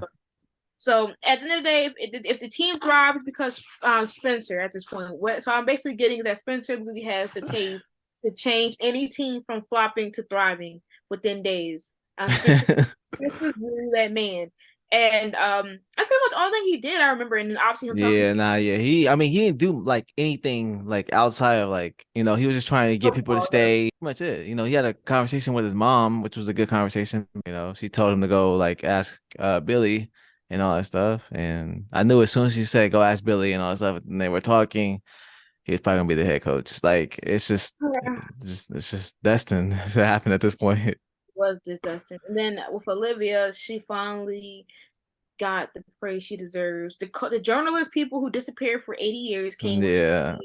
So at the end of the day, if the team thrives because Spencer at this point, so I'm basically getting is that Spencer really has the taste to change any team from flopping to thriving within days. Spencer's really that man, and that's pretty much all thing he did. I remember, and then obviously him talking Yeah, nah, yeah. I mean, he didn't do like anything like outside of like, he was just trying to get people to football. Yeah. stay. Pretty much it. He had a conversation with his mom, which was a good conversation. She told him to go like ask Billy and all that stuff. And I knew as soon as she said go ask Billy and all that stuff, and they were talking, he was probably gonna be the head coach. It's like it's just destined to happen at this point. Was this Dustin? And then with Olivia, she finally got the praise she deserves. The journalist people who disappeared for 80 years came with Yeah.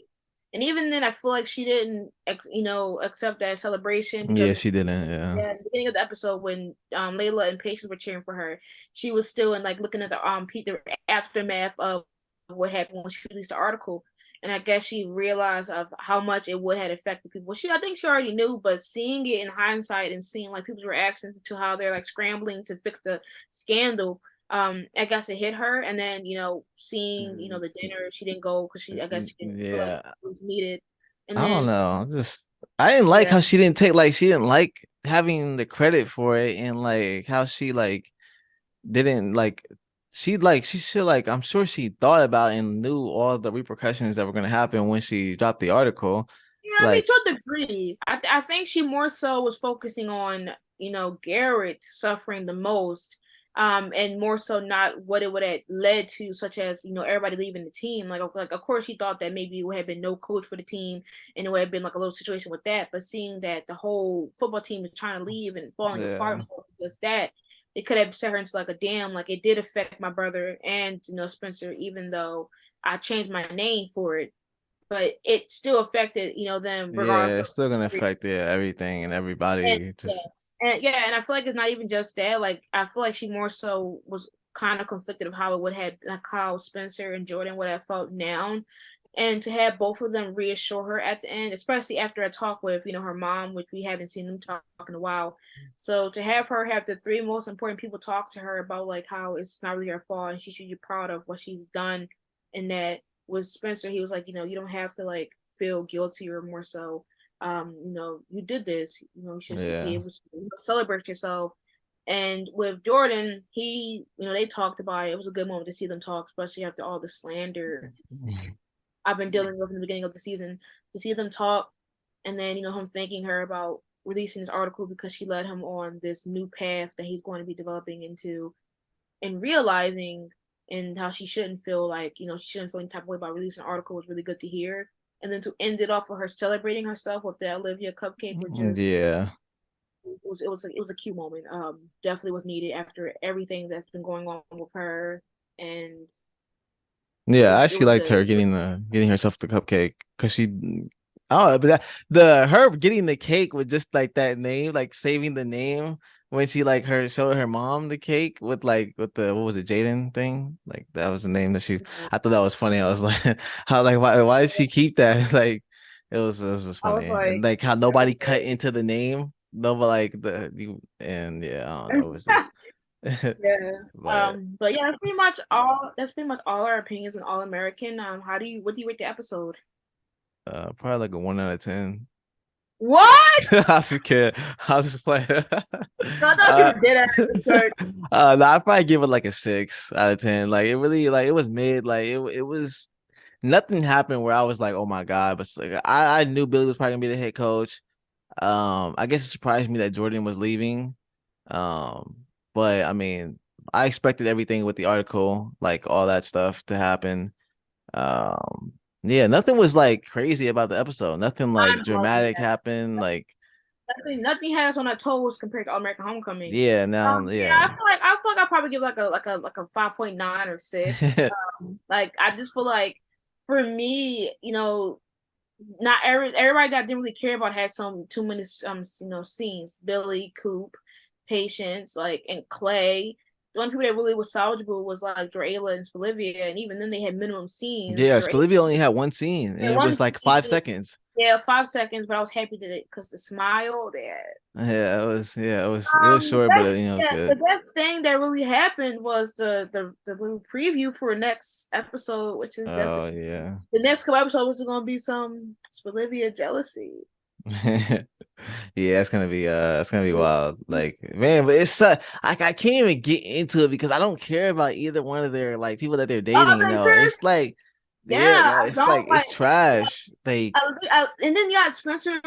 and even then I feel like she didn't accept that celebration because Yeah, she didn't. Yeah. yeah, at the beginning of the episode when Layla and Patience were cheering for her, she was still in like looking at the aftermath of what happened when she released the article. And I guess she realized of how much it would have affected people. I think she already knew, but seeing it in hindsight and seeing like people's reactions to how they're like scrambling to fix the scandal, I guess it hit her. And then seeing the dinner, she didn't go because I guess she didn't feel like Yeah. it was needed. And I don't then know. I didn't like yeah, how she didn't take like she didn't like having the credit for it and like how she like didn't she should like I'm sure she thought about and knew all the repercussions that were gonna happen when she dropped the article. yeah, I mean, Like to a degree. I think she more so was focusing on, Garrett suffering the most, and more so not what it would have led to, such as, everybody leaving the team. Like of course she thought that maybe it would have been no coach for the team and it would have been like a little situation with that. But seeing that the whole football team is trying to leave and falling apart yeah. more than just that, it could have set her into like a damn, like it did affect my brother and Spencer, even though I changed my name for it, but it still affected them Yeah, regardless it's of. still gonna affect everything and And everybody. yeah, Just and I feel like it's not even just that. Like I feel like she more so was kind of conflicted of how it would have, like how Spencer and Jordan would have felt now, and to have both of them reassure her at the end, especially after a talk with her mom, which we haven't seen them talk in a while. So to have her have the three most important people talk to her about like how it's not really her fault and she should be proud of what she's done, and that with Spencer he was like, you don't have to like feel guilty, or more so you did this, you should be yeah. able to celebrate yourself. And with Jordan, they talked about it. It was a good moment to see them talk, especially after all the slander I've been dealing with in the beginning of the season. To see them talk, and then him thanking her about releasing this article because she led him on this new path that he's going to be developing into, and realizing and how she shouldn't feel like she shouldn't feel any type of way about releasing an article was really good to hear. And then to end it off with her celebrating herself with the Olivia cupcake was just Yeah. it was a cute moment. Definitely was needed after everything that's been going on with her, and Yeah, I it actually was liked good. her getting herself the cupcake because she oh but the her getting the cake with just like that name, like saving the name when she like her showed her mom the cake with the what was it, Jaden thing? Like that was the name that she I thought that was funny. I was like how like why did she keep that? Like it was just I was funny. And like, like how nobody cut okay. into the name. No, but like the you and yeah, I don't know. It was just Yeah. but But yeah, that's pretty much all. That's pretty much all our opinions on All American. What do you rate the episode? probably like a 1 out of 10. What? I was just kidding. I was just playing. I thought you uh, were dead at the start. no, I'd probably give it like a 6 out of 10. Like it really, like it was mid. Like it was nothing happened where I was like, oh my god. But like, I knew Billy was probably gonna be the head coach. I guess it surprised me that Jordan was leaving. Um, but I mean, I expected everything with the article, like all that stuff to happen. Um, yeah, nothing was like crazy about the episode. Nothing like I'm loving dramatic that. happened. Like Nothing has on our toes compared to All American Homecoming. yeah, now Yeah, yeah. I feel like I'll probably give like a 5.9 or 6. Like I just feel like for me, not everybody that didn't really care about had some too many scenes. Billy, Coop, Patience, like and Clay. The only people that really was salvageable was like Drayla and Bolivia, and even then they had minimum scenes. Yeah, Drayla Spalivia only had one scene and had it one was like 5 seconds. yeah, 5 seconds, but I was happy that it because the smile that Yeah, it was the short, but best it was yeah, the good. best thing that really happened was the little preview for next episode, which is Oh definitely yeah. the next couple episodes was gonna be some Bolivia jealousy. Yeah, it's gonna be wild. Like, man, but it's I can't even get into it because I don't care about either one of their like people that they're Love dating. No, interest, it's like, yeah, yeah, no, I it's like don't it's like. trash. Like, And then you got Spencer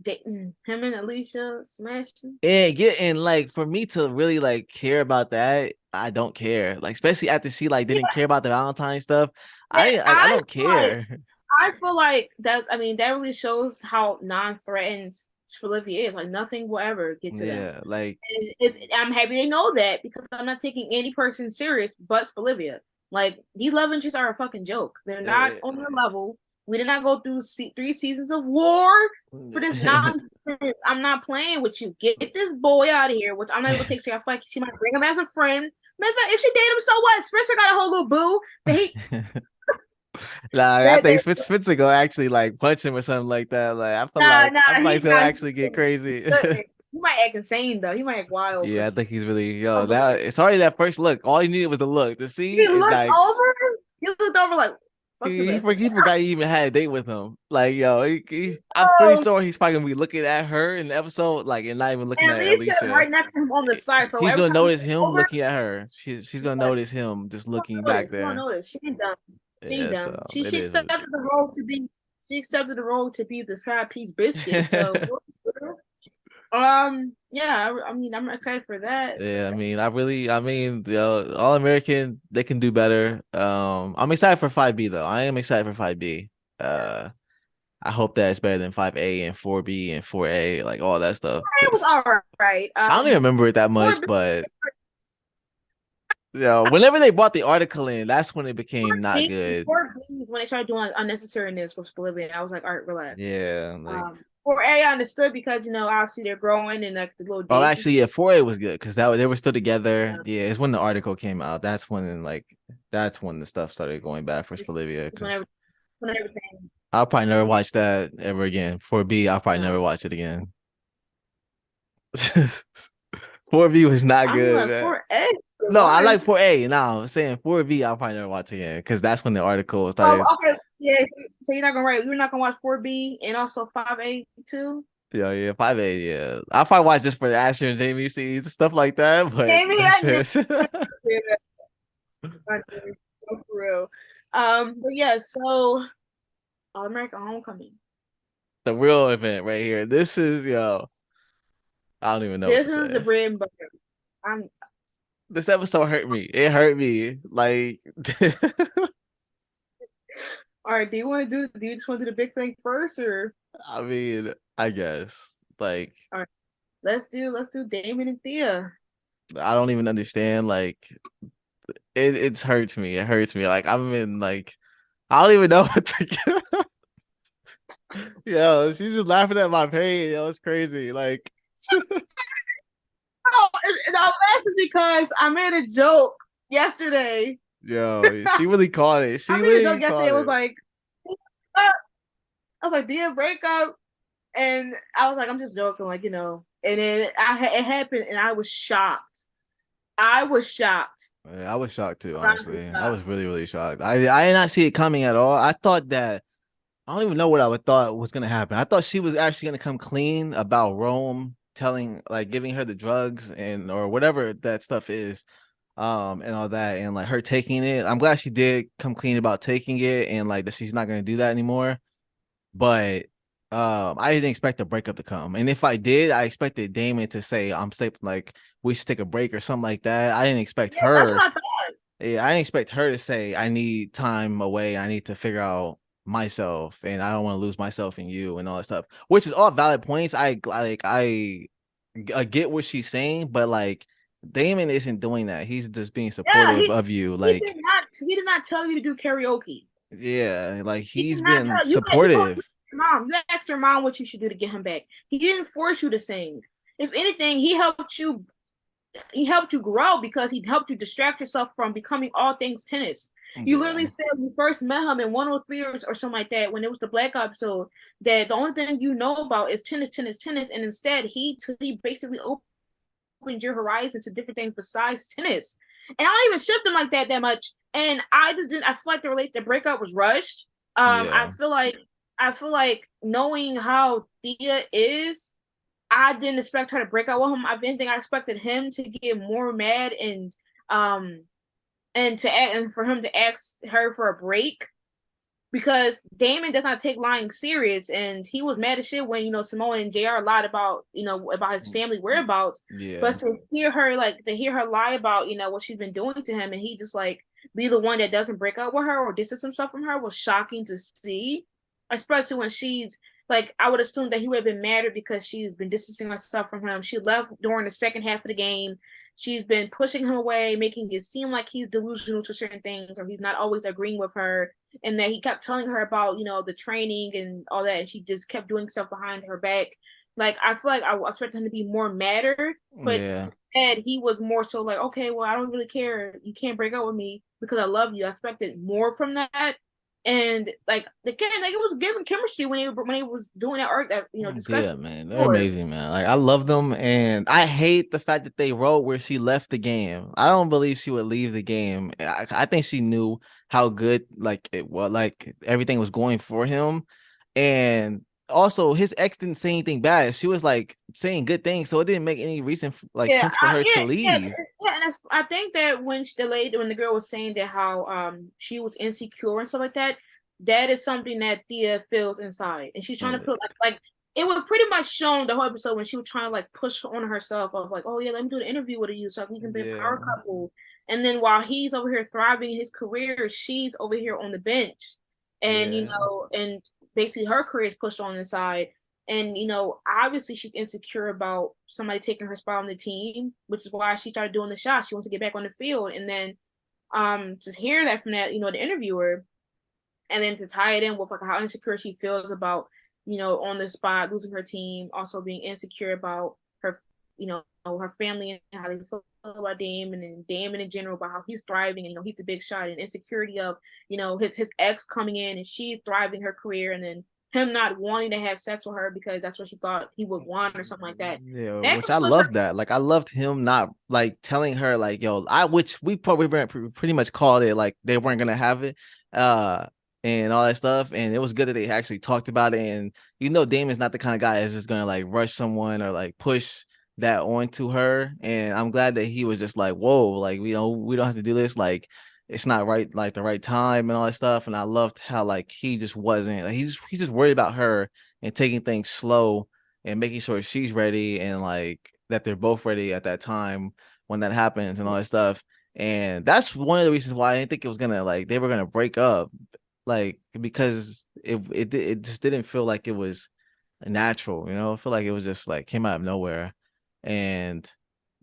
dating him and Alicia smashing. and like for me to really like care about that, I don't care. Like, especially after she like Yeah, didn't care about the Valentine stuff. and I don't care. I feel like that. I mean, that really shows how non-threatened Olivia is. Like nothing will ever get to them. Yeah, like And I'm happy they know that because I'm not taking any person serious but Bolivia. Like these love interests are a fucking joke. They're not on your level. We did not go through 3 seasons of war for this nonsense. I'm not playing with you. Get this boy out of here. Which I'm not able to take serious. I feel like she might bring him as a friend. Matter of fact, if she date him, so what? Spencer got a whole little boo that he Nah, I that, think that Spencer gonna actually like punch him or something like that. Like nah I nah feel like he he'll nah actually get crazy. he might act insane though. He might act wild Yeah, I because think he's really now it's already that first look. All he needed was a look to see he is looked like over. He looked over like fuck you laughing he at. forgot he even had a date with him. Like I'm pretty Oh, sure he's probably gonna be looking at her in the episode, like and not even looking and at Alicia Alicia. right next to him on the side. So He's every gonna time he notice looks him over, looking at her. She's gonna yeah, notice him just looking gonna back notice. She gonna there. notice. She ain't dumb. She ain't Yeah, dumb. so She it she is what it accepted is. the role to be. She accepted the role to be the side piece biscuit. So yeah. I mean, I'm excited for that. Yeah, I mean, All American, they can do better. I'm excited for 5B though. I am excited for 5B. Uh, I hope that it's better than 5A and 4B and 4A, like all that stuff. It was Because all right. I don't even remember it that For much, but Yo, whenever they brought the article in, that's when it became not good. 4B is when they started doing unnecessariness with Bolivia. I was like, all right, relax. Yeah, like 4A I understood because obviously they're growing and like the little oh, dates and actually, stuff. yeah, 4A was good because that they were still together. Yeah. Yeah, it's when the article came out. That's when the stuff started going bad for It's, Bolivia it's because when everything. I'll probably never watch that ever again. 4B, I'll probably never No, watch it again. 4B was not I mean good, like man. 4A. No, I Why? like 4A. No, I'm saying 4B, I'll probably never watch again because that's when the article Oh, started. okay. Yeah. So you're not gonna write. You're not gonna watch 4B and also 5A too. Yeah, yeah, 5A, yeah. I'll probably watch this for the Asher and Jamie scenes, stuff like that, but Maybe I that's did it. say that. I did. For real. But yeah. So All American Homecoming. The real event right here. This is, yo, I don't even know what This to is the say. bread and butter. I'm. This episode hurt me. It hurt me. Like, All right. Do you want to do? Do you just want to do the big thing first, or I mean, I guess. Like, all right? Let's do Damon and Thea. I don't even understand. Like, it hurts me. It hurts me. Like, I'm in, like, I don't even know what to Yo, she's just laughing at my pain. Yo, it's crazy. Like, Oh, and I'm laughing because I made a joke yesterday. yo, she really caught it. I She made a joke literally yesterday. caught It was it. like, I was like, "Dear breakup," and I was like, "I'm just joking," like And then it happened, and I was shocked. I was shocked. Yeah, I was shocked too, Honestly honestly. I was shocked. really, really shocked. I did not see it coming at all. I thought that I don't even know what I would thought was gonna happen. I thought she was actually gonna come clean about Rome telling, like, giving her the drugs and or whatever that stuff is, and all that, and like her taking it. I'm glad she did come clean about taking it and like that she's not gonna do that anymore. But I didn't expect a breakup to come. And if I did, I expected Damon to say, I'm staying, like we should take a break or something like that. I didn't expect Yeah, that's her. what I thought. Yeah, I didn't expect her to say, I need time away. I need to figure out myself and I don't want to lose myself in you and all that stuff, which is all valid points. I get what she's saying, but like Damon isn't doing that. He's just being Yeah, supportive of you. he Like, did not. He did not tell you to do karaoke. yeah, like He did he's not been tell you. You supportive. your mom. You asked your mom what you should do to get him back. He didn't force you to sing. If anything, he helped you. He helped you grow because he helped you distract yourself from becoming all things tennis. You literally Yeah. said when you first met him in 103 or something like that, when it was the Black episode, that the only thing you know about is tennis, tennis, tennis, and instead he basically opened your horizon to different things besides tennis. And I don't even ship them like that much. And I just didn't. I feel like the breakup was rushed. Yeah. I feel like knowing how Thea is, I didn't expect her to break up with him. If anything, I expected him to get more mad um and for him to ask her for a break because Damon does not take lying serious, and he was mad as shit when Simone and Jr. lied about about his family whereabouts. Yeah. But to hear her lie about what she's been doing to him, and he just like be the one that doesn't break up with her or distance himself from her was shocking to see, especially when she's like I would assume that he would have been madder because she's been distancing herself from him. She left during the second half of the game. She's been pushing him away, making it seem like he's delusional to certain things, or he's not always agreeing with her, and that he kept telling her about the training and all that, and she just kept doing stuff behind her back. Like I feel like I expected him to be more madder, but Yeah. instead he was more so like, okay, well I don't really care. You can't break up with me because I love you. I expected more from that, and like it was giving chemistry when he was doing that art that Yeah, discussion man, they're before. amazing, man. Like I love them, and I hate the fact that they wrote where she left the game. I don't believe she would leave the game. I think she knew how good like it was, like everything was going for him, and also his ex didn't say anything bad. She was like saying good things, so it didn't make any reason like Yeah, sense for her to yeah, leave. yeah. And I think that when the girl was saying that how she was insecure and stuff like that, that is something that Thea feels inside, and she's trying to Yeah, put like it was pretty much shown the whole episode when she was trying to like push on herself of like, oh yeah, let me do the interview with you so we can be a power yeah, couple. And then while he's over here thriving in his career, she's over here on the bench, and yeah, and basically her career is pushed on the side. And obviously she's insecure about somebody taking her spot on the team, which is why she started doing the shots. She wants to get back on the field. And then just hearing that from that, the interviewer, and then to tie it in with like how insecure she feels about, on the spot, losing her team, also being insecure about her, her family and how they feel about Damon and Damon in general, about how he's thriving and he's the big shot, and insecurity of his ex coming in and she's thriving her career, and then him not wanting to have sex with her because that's what she thought he would want or something like that. Yeah, That which I was her. love that. Like I loved him not like telling her like, yo, which we probably pretty much called it like they weren't gonna have it. And all that stuff. And it was good that they actually talked about it. And Damon's not the kind of guy that's just gonna like rush someone or like push that onto her. And I'm glad that he was just like, whoa, like we don't have to do this. Like it's not right, like the right time and all that stuff. And I loved how like he just wasn't like he's just worried about her and taking things slow and making sure she's ready and like that they're both ready at that time when that happens and all that stuff. And that's one of the reasons why I didn't think it was gonna like they were gonna break up, like because it just didn't feel like it was natural. I feel like it was just like came out of nowhere, and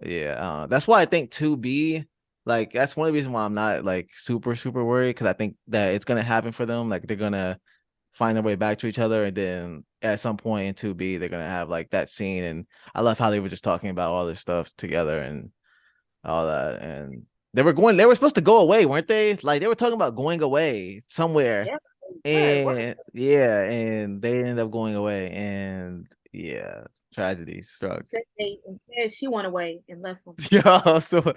yeah, that's why I think 2B, like that's one of the reasons why I'm not like super worried, because I think that it's gonna happen for them. Like they're gonna find their way back to each other, and then at some point in 2B they're gonna have like that scene. And I love how they were just talking about all this stuff together and all that. And they were supposed to go away, weren't they? Like they were talking about going away somewhere. Yeah, And yeah, and they ended up going away, and yeah, tragedy struck. said she went away and left him. Yeah, so Like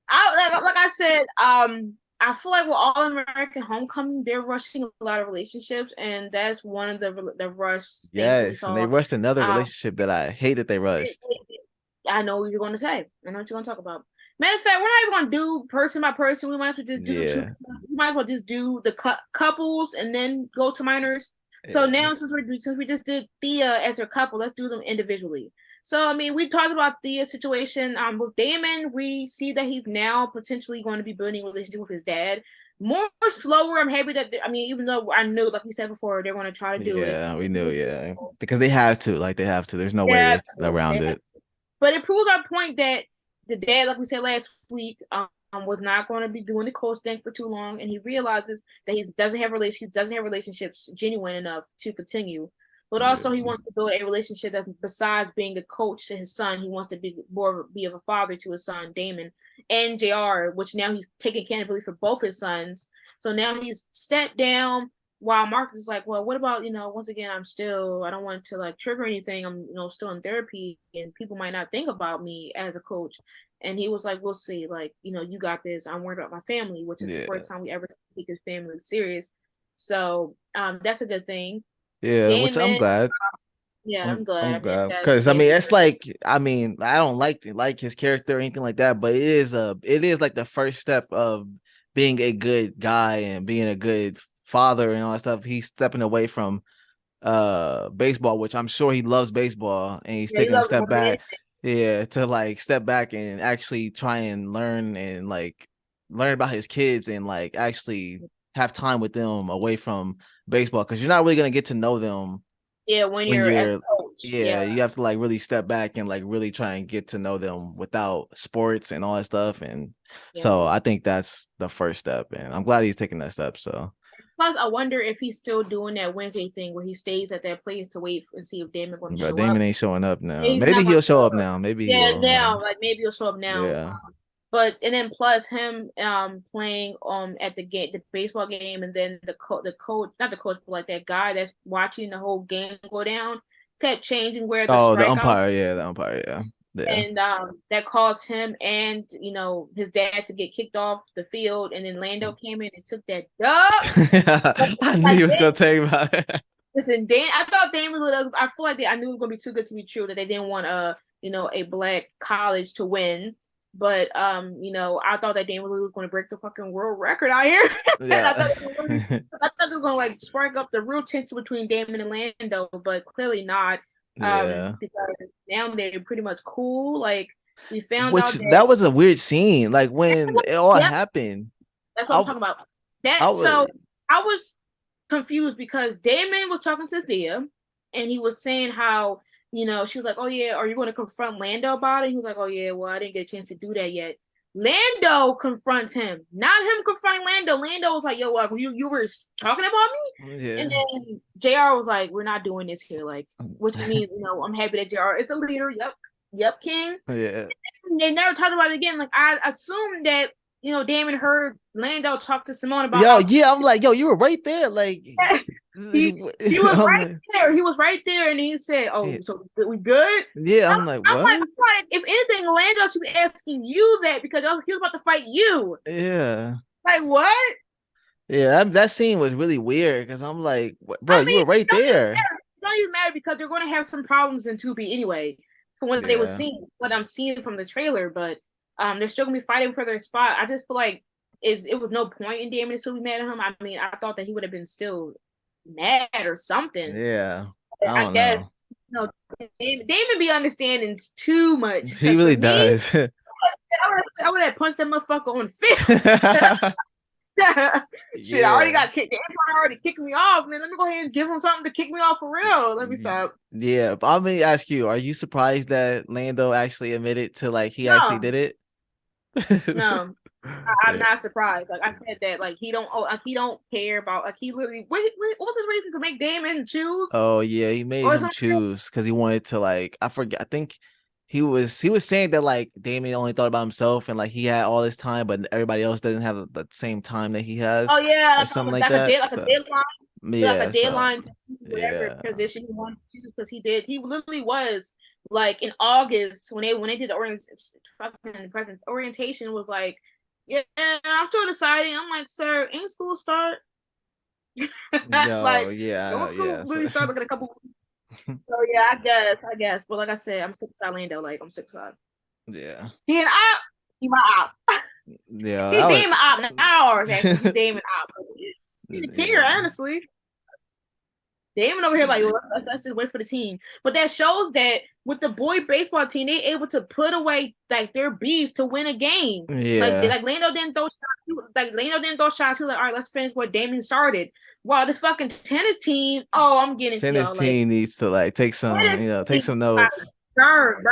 I said, I feel like with All American Homecoming, they're rushing a lot of relationships, and that's one of the rush things that we yes, and they saw. rushed another Um, relationship that I hate that they rushed. I know what you're going to say. I know what you're going to talk about. Matter of fact, we're not even going to do person by person. We might as well just do two. Yeah, We might as well just do the couples and then go to minors. So yeah, now, since we just did Thea as her couple, let's do them individually. So I mean, we talked about Thea's situation. With Damon, we see that he's now potentially going to be building a relationship with his dad. More slower. I'm happy that I mean, even though I knew, like we said before, they're going to try to do it. yeah. We knew, yeah, because they have to, like, they have to. There's no Yeah, way around it. but it proves our point that the dad, like we said last week, was not going to be doing the coach thing for too long, and he realizes that he doesn't have relationships genuine enough to continue. But also, he Yeah, wants to build a relationship that's besides being a coach to his son. He wants to be of a father to his son, Damon, and Jr., which now he's taking accountability for both his sons. So now he's stepped down while Marcus is like, well, what about, once again, I don't want to like trigger anything. I'm, still in therapy and people might not think about me as a coach. And he was like, we'll see. Like, you got this. I'm worried about my family, which is the yeah, first time we ever take his family serious. So that's a good thing. yeah. Which I'm Damon, glad. yeah, I'm I'm glad. I mean, glad that's because I Damon. mean it's like I mean I don't like his character or anything like that, but it is like the first step of being a good guy and being a good father and all that stuff. He's stepping away from baseball, which I'm sure he loves baseball, and he's Yeah, he taking a loves more step than back. anything. Yeah, to like step back and actually try and learn and like learn about his kids and like actually have time with them away from baseball, because you're not really gonna get to know them Yeah, when when you're as you're a coach. yeah, Yeah, you have to like really step back and like really try and get to know them without sports and all that stuff. And yeah. so I think that's the first step, and I'm glad he's taking that step. So Plus, I wonder if he's still doing that Wednesday thing where he stays at that place to wait and see if Damon going to but show up. Damon ain't showing up now. He's Maybe not going he'll to show show up up. now. Maybe he Yeah, will. now, like maybe he'll show up now. Yeah. But and then plus him playing at the baseball game, and then the coach, not the coach, but like that guy that's watching the whole game go down kept changing where the Oh, the strikeouts, umpire. Yeah, the umpire. Yeah. Yeah. and that caused him and his dad to get kicked off the field, and then Lando came in and took that dub. I knew Like he was that. gonna tell you about it. Listen, Dan. I thought Damon. I feel like I knew it was gonna be too good to be true that they didn't want a black college to win. But I thought that Damon was going to break the fucking world record out here. And Yeah. I thought it was going to like spark up the real tension between Damon and Lando, but clearly not. Yeah. Because now they're pretty much cool. Like we found Which out that that was a weird scene. Like when it all yeah, happened, that's what I'm I talking about. I That was so I was. confused because Damon was talking to Thea, and he was saying how, she was like, "Oh yeah, are you going to confront Lando about it?" He was like, "Oh yeah, well I didn't get a chance to do that yet." Lando confronts him, not him confronting Lando. Lando was like, "Yo, what, you were talking about me?" And Yeah. then JR was like, "We're not doing this here. Like, what you mean? I'm happy that JR is the leader. Yep, yep, King." Yeah. And they never talked about it again. Like, I assumed that Damon heard Lando talk to Simone about Yo, how yeah, I'm like, yo, you were right there. Like, he was I'm right like, there. He was right there, and he said, yeah, "Oh, so we good?" yeah, I'm, I'm like, I'm what? like, if anything, Lando should be asking you that because he was about to fight you. Yeah. Like what? Yeah, that scene was really weird because I'm like, bro, I you mean, were right don't even there. matter. Don't even matter because they're going to have some problems in 2B anyway, from what they were Yeah. seeing, what I'm seeing from the trailer. But they're still gonna be fighting for their spot. I just feel like it was no point in Damon still be mad at him. I mean, I thought that he would have been still mad or something. Yeah. I I don't guess know. Damon be understanding too much He because for really me, does. I would have punched that motherfucker on fifth. Shit, I already Yeah. got kicked. The Empire already kicked me off, man. Let me go ahead and give him something to kick me off for real. Let me stop. Yeah, but I'm gonna ask you, are you surprised that Lando actually admitted to like he actually No, did it? no, I'm Yeah. not surprised. Like I said, that like he don't care about like he literally. What was his reason to make Damon choose Oh yeah, he made or him something? choose because he wanted to like I forget. I think he was saying that like Damien only thought about himself and like he had all this time, but everybody else doesn't have the same time that he Oh has yeah, or something like like a that. dead, like a So deadline. Like a yeah, so deadline to whatever yeah, position he wanted to because he literally was like in August when they did the orientation was like, yeah, I'm still deciding. I'm like, sir, ain't school start? no, Like, yeah, don't school yeah, so, really start looking a couple weeks. So yeah, I guess. But like I said, I'm sick of Orlando. Like I'm sick of yeah, he an op, he my op. yeah. He's That Damon op, not ours actually. He's was Damon op. He didn't care, yeah, honestly. Damon over here like, let's just wait for the team. But that shows that with the boy baseball team, they able to put away like their beef to win a game. yeah. Like Lando didn't throw shots. Like Lando didn't throw shots. He was like, all right, let's finish what Damon started. While this fucking tennis team, oh, I'm getting to Tennis y'all. Like team needs to like tennis take team, some notes. burn,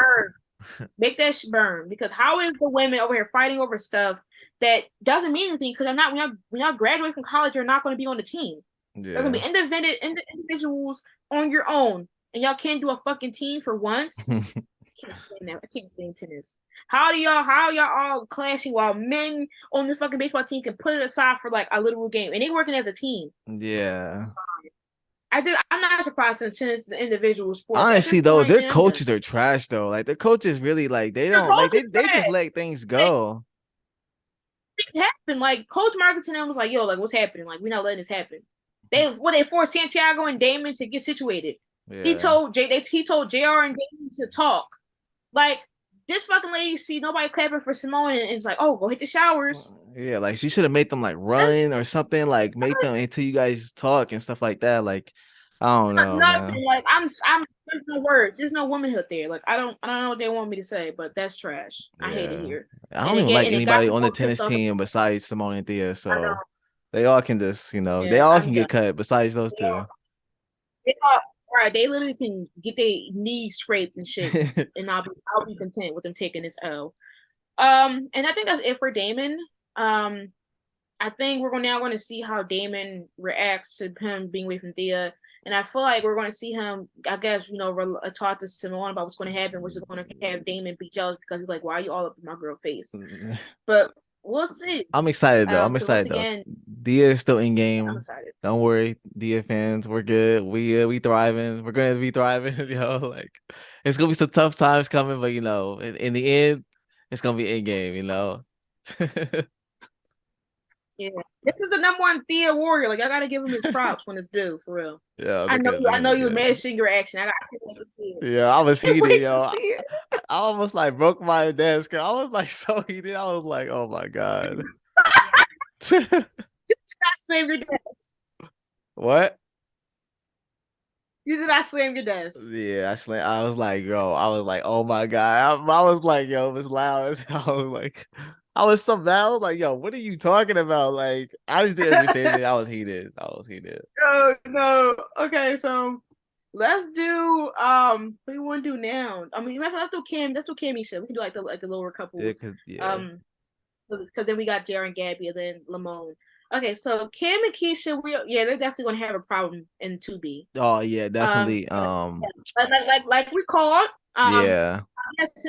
make that burn. Because how is the women over here fighting over stuff that doesn't mean anything? Because they're not when y'all graduate from college, you're not going to be on the team. They're gonna Yeah. be independent individuals on your own, and y'all can't do a fucking team for once. I can't stand that. I can't stand tennis. How y'all all clashing while men on this fucking baseball team can put it aside for like a literal game, and they working as a team. Yeah. I'm not surprised since tennis is an individual sport. At this Honestly though, point, their man, I'm done. coaches are trash though. Like their coaches really like they Their don't like coach is they just trash. let things Like go. it happened. Like Coach Marketing was like, "Yo, like what's happening? Like we're not letting this happen." They forced Santiago and Damon to get situated. Yeah. He told JR and Damon to talk. Like this fucking lady see nobody clapping for Simone and it's like, oh, go hit the showers. Yeah, like she should have made them like run That's or something, like make them until you guys talk and stuff like that. Like, I don't not know, man. nothing. Like I'm there's no words. There's no womanhood there. Like I don't know what they want me to say, but that's trash. I hate it Yeah. here. I don't even like And it got anybody me on the more pissed tennis off. team besides Simone and Thea. I know. So they all can just, they Yeah, all I'm can done. get cut besides those two. They are, right. They literally can get their knees scraped and shit, and I'll be content with them taking this L. And I think that's it for Damon. Um, I think we're now going to see how Damon reacts to him being away from Thea. And I feel like we're going to see him, I guess, talk to Simone about what's going to happen, which is going to have Damon be jealous because he's like, why are you all up in my girl face? But we'll see. I'm excited though. I'm Because once excited though. again, Dia is still in I'm game. excited. Don't worry, Dia fans. We're good. We thriving. We're gonna be thriving. Like it's gonna be some tough times coming, but in the end, it's gonna be in game. Yeah. This is the number one Thea warrior. Like, I got to give him his props when it's due, for real. Yeah, I know you. look I at know the you were mad good. seeing your action. I can't wait to see it. Yeah, I I was can't heated, wait to yo. see it. I almost like broke my desk. I was like so heated. I was like, oh my god. You did not slam your desk. What? You did not slam your desk. Yeah, I was like, yo, I was like, oh my god. I was like, yo, it was loud. I was like, I was so mad. I was like, yo, what are you talking about? Like, I just didn't understand it. I was heated. I was heated. Oh no. Okay, so let's do what do you want to do now? I mean, let's do Cam. Let's do Camisha. We can do like the lower Yeah, couples. cause yeah. Um, because then we got Jared and Gabby, and then Lamone. Okay, so Cam and Keisha, they're definitely gonna have a problem in 2B. Oh yeah, definitely. Like we called. Yeah.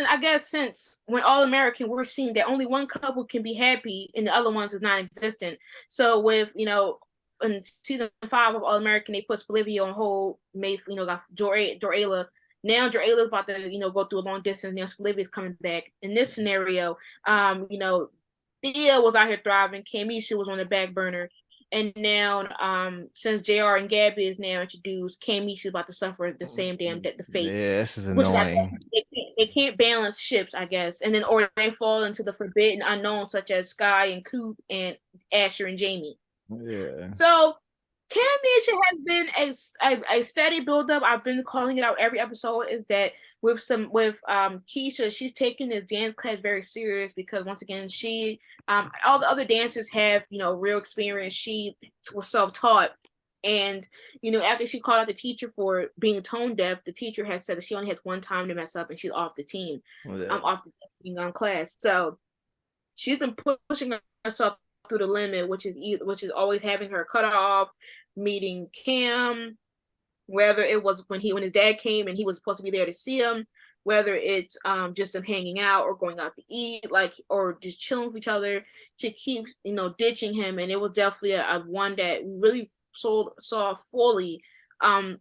I guess since when All American, we're seeing that only one couple can be happy and the other ones is non-existent. So with in season 5 of All American, they put Bolivia on hold, made got Dorayla. Now Dorayla's about to go through a long distance. Now Bolivia's coming back. In this scenario, Thea was out here thriving. Camisha was on the back burner. And now, since JR and Gabby is now introduced, Camisha is about to suffer the same damn the fate, Yeah, this is which is I guess annoying. they can't balance ships, I guess, and then or they fall into the forbidden unknown, such as Sky and Coop and Asher and Jamie. Yeah. So Camnation has been a steady buildup. I've been calling it out every episode. Is that with Keisha, she's taking this dance class very serious because once again she all the other dancers have real experience. She was self taught. And after she called out the teacher for being tone deaf, the teacher has said that she only has one time to mess up, and she's off the team, Yeah. off the team class. So she's been pushing herself through the limit, which is always having her cut off, meeting Cam, whether it was when his dad came and he was supposed to be there to see him, whether it's just them hanging out or going out to eat, or just chilling with each other. She keeps ditching him, and it was definitely a one that really saw fully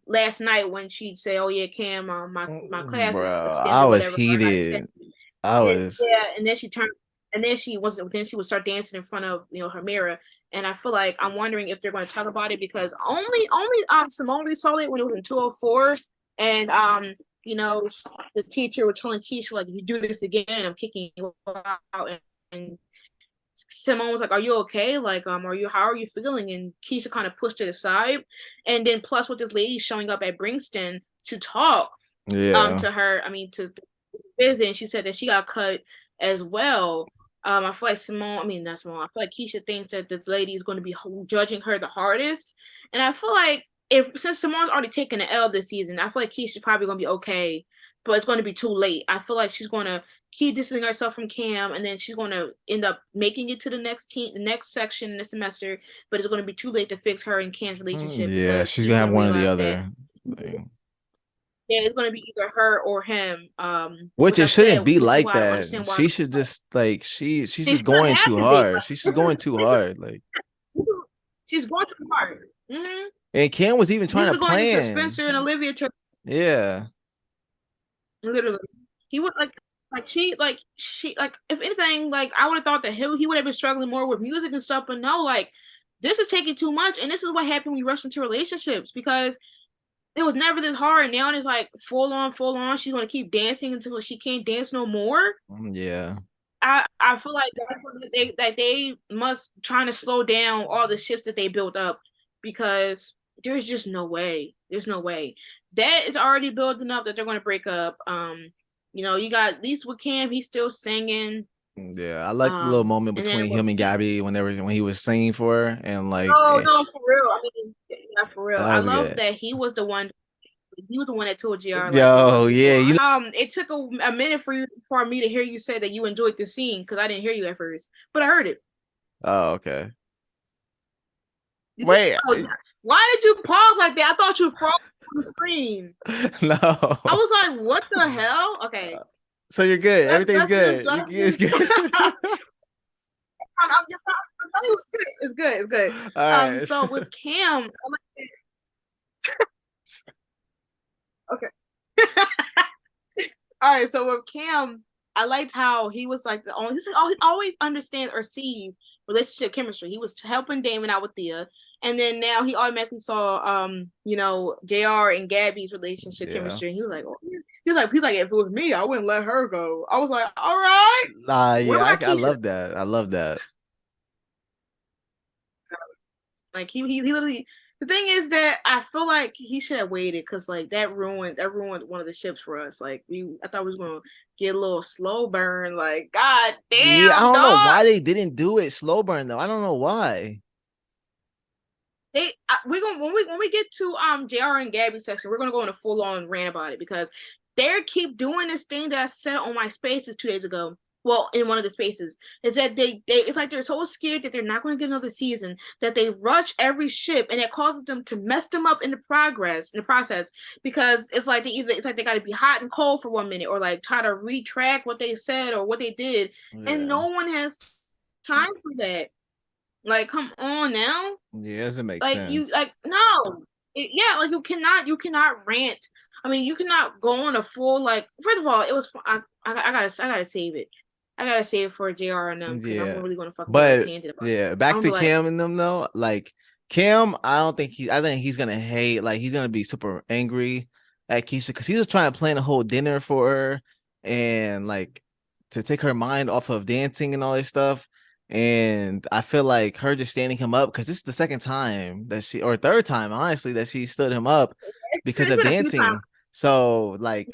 last night when she'd say, "Oh yeah, Cam, my class is Bro, I extended, was whatever, learn how to stay." heated. I was Yeah, and then she turned, and then she would start dancing in front of her mirror. And I feel like I'm wondering if they're going to talk about it because only Simone saw it when it was in 204, and the teacher was telling Keisha like, if you do this again, I'm kicking you out. And Simone was like, "Are you okay? Like, how are you feeling?" And Keisha kind of pushed it aside. And then plus with this lady showing up at Bringston to talk yeah. to her, I mean to visit, and she said that she got cut as well. I feel like not Simone. I feel like Keisha thinks that this lady is going to be judging her the hardest, and I feel like since Simone's already taken an L this season, I feel like Keisha's probably going to be okay, but it's going to be too late. I feel like she's going to keep distancing herself from Cam, and then she's going to end up making it to the next team, the next section in the semester, but it's going to be too late to fix her and Cam's relationship Yeah, because she's she's gonna have going to one or the realize that other. Like, yeah, it's gonna be either her or him. which Which I it shouldn't said, be which is like why I don't that. understand why She should just like she's they just shouldn't going have too to be. hard. She's just going too hard. Like, She's going too hard. and Cam was even trying This to is going into plan. Spencer and Olivia. Yeah. Literally, he would like if anything, like I would have thought that he would have been struggling more with music and stuff, but no, like this is taking too much, and this is what happened when you rush into relationships because it was never this hard. Now it's like full on, full on. She's gonna keep dancing until she can't dance no more. Yeah. I feel like they must trying to slow down all the shifts that they built up because there's just no way. There's no way. That is already building up that they're gonna break up. You got at least with Cam, he's still singing. Yeah. I like the little moment And then between him and Gabby when he was singing for her and like no, for real. I mean, yeah, for real. that I was love good. that he was the one that told JR like, "Oh, Yo, you yeah, belong." It took a minute for me to hear you say that you enjoyed the scene because I didn't hear you at first, but I heard it. oh, okay. Did you? Wait, Oh, why did you pause like that? I thought you froze on the screen. I no. was like, "What the hell?" Okay, So you're good. Everything's let's good. It's good. I'm telling you, it's good. It's good. It's good. All right. So with Cam, okay. All right, so with Cam, I liked how he was like he always understands or sees relationship chemistry. He was helping Damon out with Thea, and then now he automatically saw JR and Gabby's relationship Yeah. chemistry. And he was like, oh, he's like, if it was me, I wouldn't let her go. I was like, all right, what Yeah, about I Keisha? love that. I love that. Like he literally The thing is that I feel like he should have waited because like that ruined one of the ships for us. Like I thought we was gonna get a little slow burn. Like god Yeah, I damn don't know dog. why they didn't do it slow burn though. I don't know why. We gonna when we get to JR and Gabby section, we're gonna go in a full on rant about it because they keep doing this thing that I said on my spaces 2 days ago. Well, in one of the spaces, is that they it's like they're so scared that they're not going to get another season that they rush every ship and it causes them to mess them up in the process because it's like they got to be hot and cold for 1 minute or like try to retract what they said or what they did and Yeah. no one has time for that. Like, come on now. Yeah, it doesn't make Like you sense. like no. Yeah, like you cannot rant. I mean, you cannot go on a full like. First of all, it was I gotta save it. I gotta save it for JR and them because I'm Yeah. really gonna fucking go on a But tangent about it. yeah, I'm back gonna to be like, Cam and them though. Like Cam, I think he's gonna hate, like he's gonna be super angry at Keisha because he was trying to plan a whole dinner for her and like to take her mind off of dancing and all this stuff. And I feel like her just standing him up because this is the second time that she or third time, honestly, that she stood him up because it's of been a few times. dancing. So like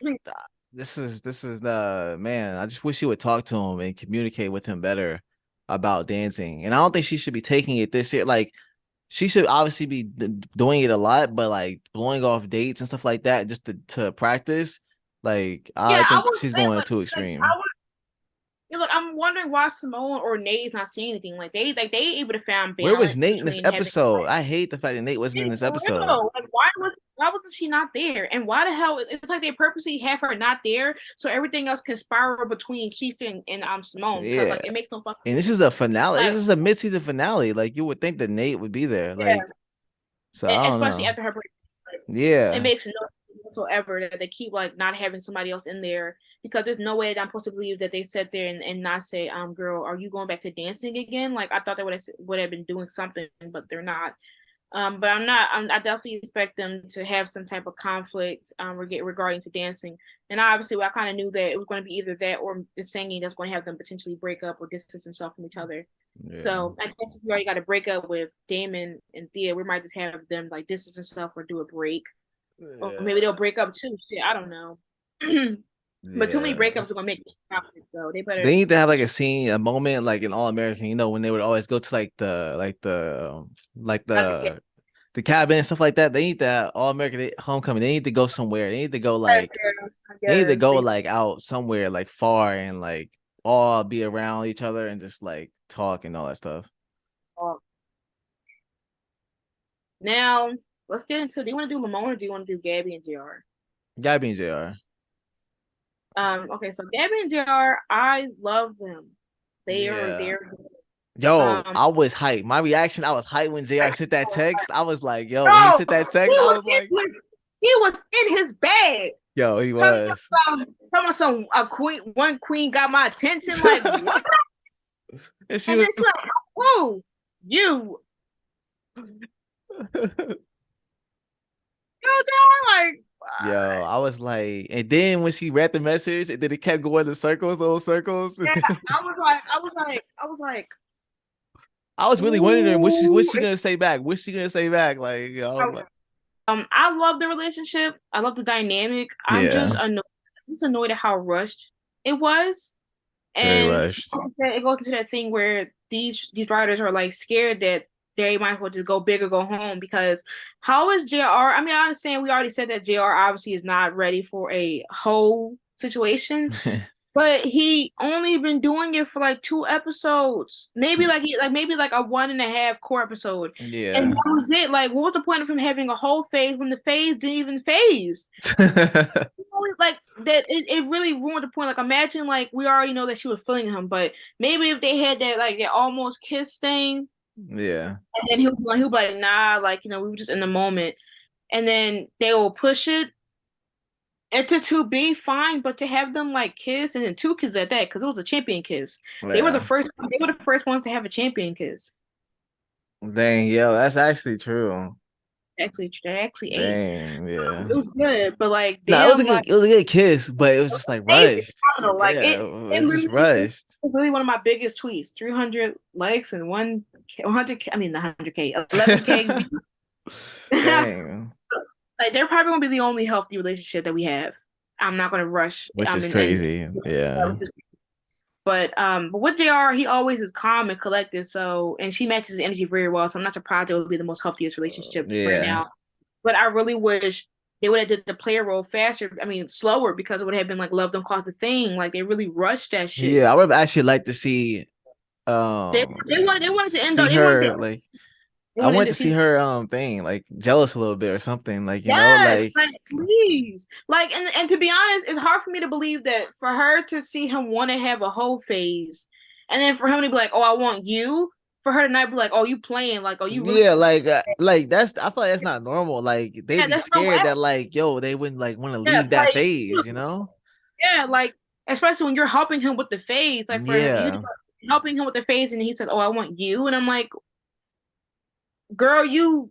this is the man. I just wish you would talk to him and communicate with him better about dancing. And I don't think she should be taking it this year. Like she should obviously be doing it a lot, but like blowing off dates and stuff like that just to practice. Like I Yeah, I think was she's saying going too like I extreme. was look, I'm wondering why Simone or Nate's not saying anything. Like they able to find Where was balance Nate in this between having episode? I hate the fact that Nate wasn't in this for episode. real. Like, why wasn't she not there? And why the hell? It's like they purposely have her not there, so everything else can spiral between Keith and Simone because Yeah. like it makes no fucking And this sense. is a finale. Like, This is a mid-season finale. Like you would think that Nate would be there. Like, yeah, so I don't especially know. after her break. Like, it Yeah. makes no sense whatsoever that they keep like not having somebody else in there because there's no way that I'm supposed to believe that they sat there and not say, girl, are you going back to dancing again? Like I thought they would have been doing something, but they're not. But I'm not. I definitely expect them to have some type of conflict regarding to dancing. And obviously, I kind of knew that it was going to be either that or the singing that's going to have them potentially break up or distance themselves from each other. Yeah. So I guess if we already got to break up with Damon and Thea, we might just have them like distance themselves or do a break, or maybe Yeah. they'll break up too. Shit, I don't know. But too many Yeah. breakups are gonna make it toxic, so they better They need to have like a just scene, a moment like in All American, when they would always go to like not the case. the cabin and stuff like that. They need to All American Homecoming. They need to go somewhere. They need to go I they need to guess go they. like out somewhere like far and like all be around each other and just like talk and all that stuff. Now let's get into. Do you want to do Lamone or do you want to do Gabby and Jr.? Gabby and JR. Okay, so Gabby and JR, I love them. Yeah. They're Yo, um I was hyped. My reaction, I was hyped when JR sent that text. I was like, yo, when he no, sent that text, I was like, he was in his bag. yo, he Talking was. talking some a queen one queen got my attention, like what? And she And was then she's like, who? You. You know what I'm saying? Like Yo, I was like, and then when she read the message, and then it kept going in circles, little circles. yeah, I was like, I was really wondering what's ooh. she gonna say back? What's she gonna say back? Like, I was like, I love the relationship. I love the dynamic. yeah, I'm just annoyed at how rushed it was. very And rushed. it goes into that thing where these writers are like scared that they might as well just go big or go home because how is JR? I mean, I understand we already said that JR obviously is not ready for a whole situation, but he only been doing it for like 2 episodes. Maybe like a 1.5 core episode. And Yeah. that was it. Like, what was the point of him having a whole phase when the phase didn't even phase? Like that it really ruined the point. Like imagine like we already know that she was feeling him, but maybe if they had that like that almost kiss thing, Yeah. and then he'll be like, nah, like we were just in the moment, and then they will push it into to be fine, but to have them like kiss and then 2 kids at that, because it was a champion kiss. Yeah. They were the first ones to have a champion kiss. Dang, yo, that's actually true. Actually, they actually ate. Dang, yeah. It was good, but like, No, damn, like it was a good kiss, but it was it just like was amazing. rushed. I don't know, like Yeah, it it's just literally rushed. was really one of my biggest tweets. 300 likes and 100K. I mean, 100K, 11K. Dang. Like they're probably gonna be the only healthy relationship that we have. I'm not gonna rush. Which is And crazy. Yeah. but with JR, he always is calm and collected. So and she matches his energy very well. So I'm not surprised it would be the most healthiest relationship right Yeah. now. But I really wish they would have did the player role faster. I mean, slower because it would have been like love don't cost a thing. Like they really rushed that shit. Yeah, I would have actually liked to see They they wanted to end up see they wanted her to like they I wanted wanted to to see see. her thing like jealous a little bit or something like Yes, like like please, like and to be honest, it's hard for me to believe that for her to see him want to have a whole phase, and then for him to be like, "Oh, I want you," for her to not be like, "Oh, you playing?" Like, "Oh, you really?" yeah, like that's I feel like that's not normal. Like they'd Yeah, be that's no scared that like yo they wouldn't like want to yeah, leave that like phase, you know? yeah, like especially when you're helping him with the phase, like for you to Yeah. helping him with the phase, and he said, "Oh, I want you," and I'm like, "Girl, you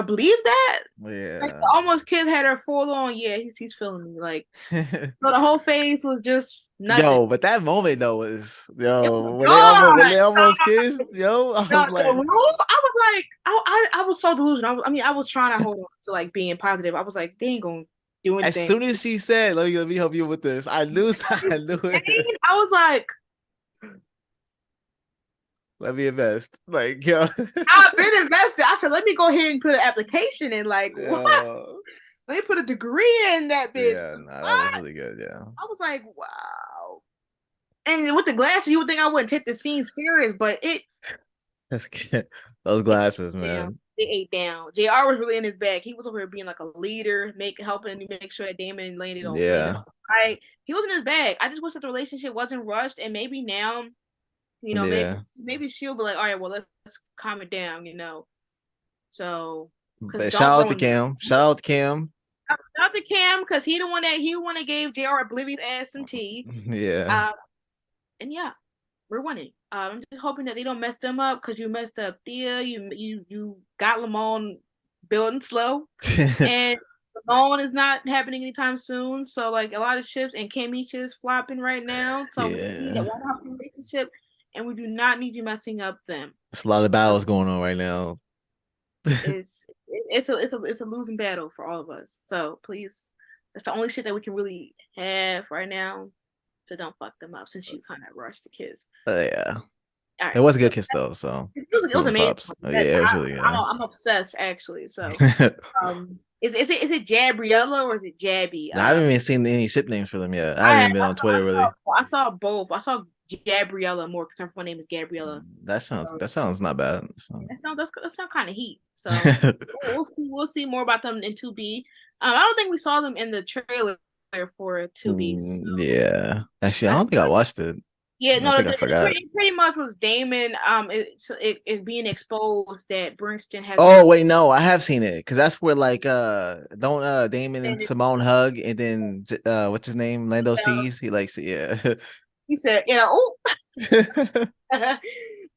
believe that?" Like Yeah. the almost kids had her full on. Yeah, he's feeling me. Like so, the whole phase was just nothing. Yo, but that moment though was It was yo when God. they almost kissed, yo, I No, was the like, room. I was like, I was so delusional. I mean, I was trying to hold on to like being positive. I was like, they ain't gonna do as anything. soon as she said, let me help you with this, I knew I knew it. I was like, Let me invest. Like, yo. I've been invested. I said, let me go ahead and put an application in. Like, what? Yo. Let me put a degree in that bitch. Yeah, nah, that was What? really good, yeah. I was like, wow. And with the glasses, you would think I wouldn't take the scene serious, but it That's good. Those it glasses, down. man. It ate down. JR was really in his bag. He was over here being like a leader, helping to make sure that Damon landed on Yeah. right. He was in his bag. I just wish that the relationship wasn't rushed, and maybe now, Yeah. maybe she'll be like, all right, well, let's calm it down, So, because But shout don't out to ruin. Cam. Shout out to Cam. Not to Cam, because he the one that gave JR oblivious ass some tea. Yeah. Uh, and yeah, we're winning. I'm just hoping that they don't mess them up because you messed up Thea. You got Lamone building slow, and Lamone is not happening anytime soon. So like a lot of ships and Kamisha is flopping right now. So we just need a Yeah. one happy relationship, and we do not need you messing up them. There's a lot of So battles going on right now. it's a losing battle for all of us. So please, that's the only shit that we can really have right now. So don't fuck them up since you kind of rushed the kiss. Yeah. All It right, was a so good kiss though, so it give was him amazing. props. Oh, yeah, it was really good. I'm obsessed actually. So is it Jabriella or is it Jabby? I haven't even seen any ship names for them yet. I haven't I even been on Twitter really. I saw both. I saw Gabriella more because her full name is Gabriella. So That sounds not bad. that's not kind of heat. So we'll see more about them in 2B. I don't think we saw them in the trailer for 2B. So Yeah. Actually, I I, don't think I watched it. yeah, I no, think I forgot. pretty much was Damon. It being exposed that Brinston has a Oh wait, no, I have seen it because that's where like don't Damon and relationship. Simone hug and then what's his name? Lando sees he likes it, yeah. He said,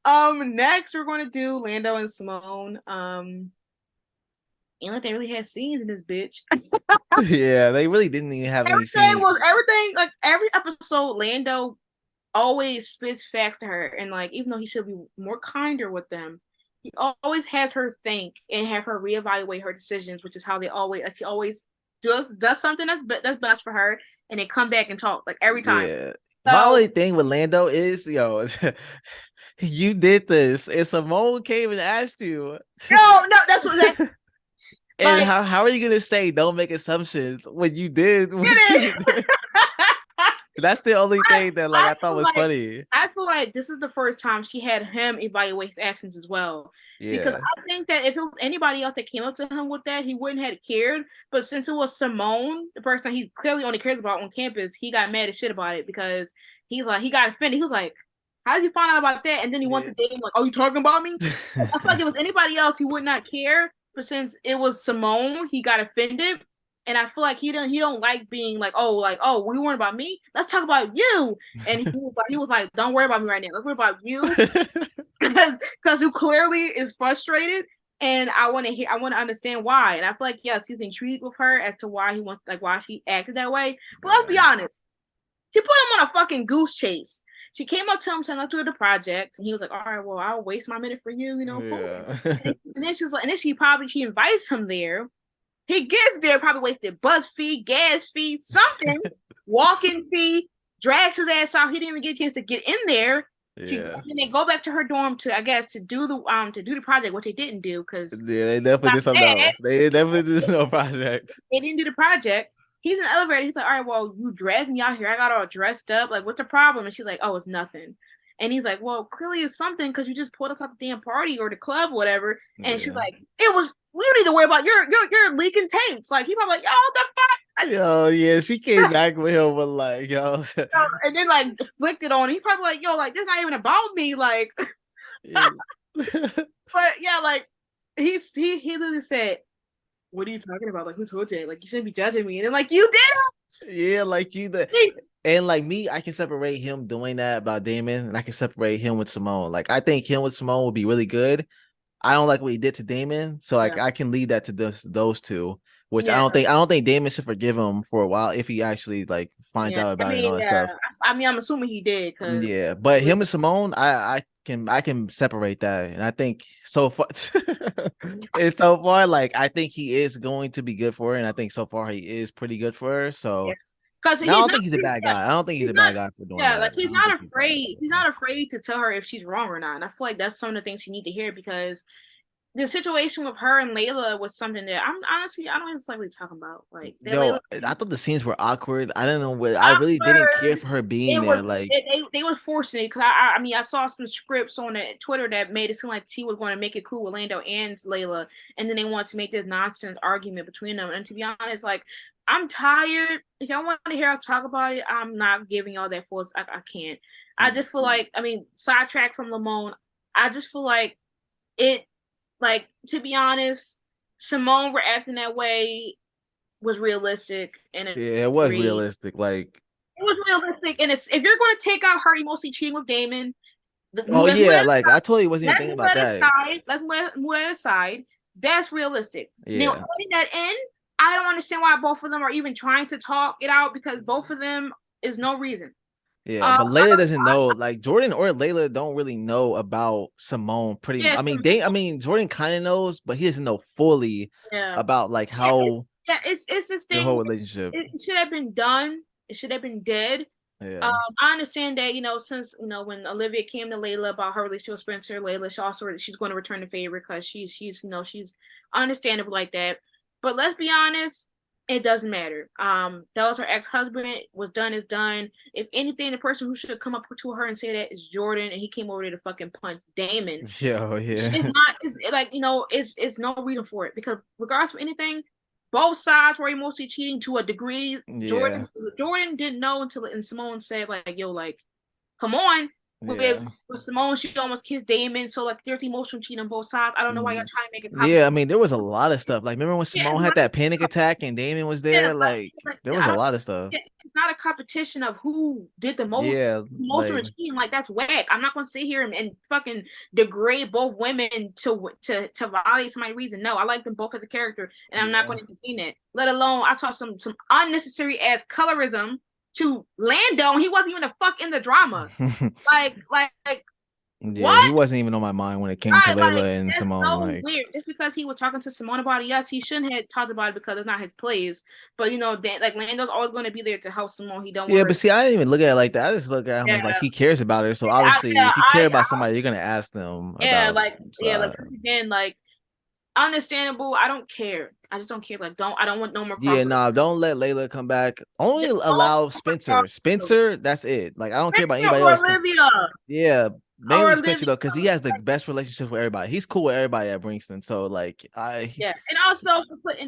next we're going to do Lando and Simone. And like they really had scenes in this bitch. Yeah, they really didn't even have any scenes. Everything like every episode. Lando always spits facts to her, and like even though he should be more kinder with them, he always has her think and have her reevaluate her decisions, which is how they always like she always does something that's best for her, and they come back and talk like every time. Yeah. My So only thing with Lando is, yo, you did this, and Simone came and asked you. no, that's what that And like. how are you gonna say don't make assumptions when you did what Get you it. did? That's the only thing that like I thought was funny. I feel like this is the first time she had him evaluate his actions as well. Because Yeah. I think that if it was anybody else that came up to him with that, he wouldn't have cared. But since it was Simone, the person he clearly only cares about on campus, he got mad as shit about it because he's like he got offended. He was like, "How did you find out about that?" And then he went Yeah. to Dave like, "Oh, you talking about me?" I feel like if it was anybody else, he would not care. But since it was Simone, he got offended. And I feel like he don't like being like, oh, we weren't about me. Let's talk about you. And he was like, don't worry about me right now. Let's worry about you because you clearly is frustrated. And I want to understand why. And I feel like yes, he's intrigued with her as to why he wants why she acted that way. But let's be Yeah. honest. She put him on a fucking goose chase. She came up to him saying, "Let's do the project," and he was like, "All right, well, I'll waste my minute for you, you know, cool." Yeah. And then she's like, and then she invites him there. He gets there, probably wasted bus fee, gas fee, something, walking fee, drags his ass out. He didn't even get a chance to get in there. Yeah. And they go back to her dorm to, I guess, to do the project, which they didn't do Yeah, because they definitely did something else. They definitely did no project. they didn't do the project. He's in the elevator. He's like, all right, well, you dragged me out here. I got all dressed up. Like, what's the problem? And she's like, oh, it's nothing. And he's like, well, clearly it's something because you just pulled us out the damn party or the club, or whatever. And she's Yeah. like, it was. We don't need to worry about you're leaking tapes. Like he probably like, yo, what the fuck? Yo, yeah, she came back with him, but like, yo, And then like flicked it on. He probably like, yo, like this not even about me. Like, yeah. but yeah, like he literally said, what are you talking about? Like, who told you? Like, you shouldn't be judging me. And then, like, you did Yeah, like you the it. and like me, I can separate him doing that about Damon, and I can separate him with Simone. Like, I think him with Simone would be really good. I don't like what he did to Damon, so like Yeah. I can leave that to those two. Which Yeah. I don't think Damon should forgive him for a while if he actually like finds Yeah. out I about it and all mean, that yeah. stuff. I mean, I'm assuming he did because Yeah, but him and Simone, I can separate that, and I think so far it's so far like I think he is going to be good for her, and I think so far he is pretty good for her. yeah. So Because now I he's don't not, think he's a bad yeah, guy. I don't think he's he's a not, bad guy for doing yeah, like that. I he's don't think not he's bad. afraid. He's not afraid to tell her if she's wrong or not. And I feel like that's some of the things she need to hear because the situation with her and Layla was something that I'm honestly I don't even like really talking about. Like that Yo, Layla I thought the scenes were awkward. I don't know what I really didn't care awkward. for her being It there. was Like, they was forcing it because I mean I saw some scripts on the Twitter that made it seem like she was going to make it cool with Lando and Layla, and then they wanted to make this nonsense argument between them. And to be honest, like I'm tired. If y'all want to hear us talk about it, I'm not giving y'all that force. I can't. I just feel like I mean sidetrack from Lamone. I just feel like it. Like to be honest, Simone reacting that way was realistic and I yeah, it was agreed. realistic. Like, It was realistic, and if you're going to take out her emotionally cheating with Damon, oh let's yeah, like I totally wasn't even let's thinking move about that that. aside. Move that aside. That's realistic. Now, Yeah. putting that in, I don't understand why both of them are even trying to talk it out because both of them is no reason. Yeah, Uh, but Layla doesn't know. Like Jordan or Layla don't really know about Simone. Pretty, yeah, I mean, Jordan kind of knows, but he doesn't know fully yeah, about like yeah, how it's this their thing. whole relationship. It should have been done. It should have been dead. Yeah, I understand that since when Olivia came to Layla about her relationship with Spencer, Layla she also she's going to return the favor because she's understandable like that. But let's be honest, it doesn't matter. That was her ex husband. Was done is done. If anything, the person who should come up to her and say that is Jordan, and he came over there to fucking punch Damon. yeah, It's yeah, not. It's like it's no reason for it because regardless of anything, both sides were emotionally cheating to a degree. yeah, Jordan didn't know until and Simone said like, "Yo, like, come on." With, yeah. with Simone, she almost kissed Damon, so like there's emotional cheating on both sides. I don't know why you're Mm. trying to make it Yeah, I complicated. mean, there was a lot of stuff. Like, remember when Yeah, Simone had that panic attack and Damien was yeah, there? Like, there was I a don't. lot of stuff. It's not a competition of who did the most Yeah, emotional like, cheating. Like that's whack. I'm not gonna sit here and fucking degrade both women to violate somebody's reason. No, I like them both as a character, and I'm not yeah. going to entertain that. Let alone I saw some unnecessary ass colorism to Lando, and he wasn't even the fuck in the drama. Like Yeah, he what? wasn't even on my mind when it came to Like Layla and that's Simone. so Like, weird. Just because he was talking to Simone about it, yes, he shouldn't have talked about it because it's not his place. But like Lando's always going to be there to help Simone. He don't yeah, worry. but see, I didn't even look at it like that. I just look at him Yeah, as like he cares about her. So yeah, obviously, if you care about somebody, you're gonna ask them yeah, about. like yeah, like So, again, like understandable. I don't care. I just don't care. Like I don't want no more yeah, crossover. nah, don't let Layla come back. Only Just allow don't Spencer. Spencer, that's it. Like I don't care about anybody or else. Olivia Yeah, or mainly Spencer Olivia. though, because he has the best relationship with everybody. He's cool with everybody at Brinkston. So like, Yeah, and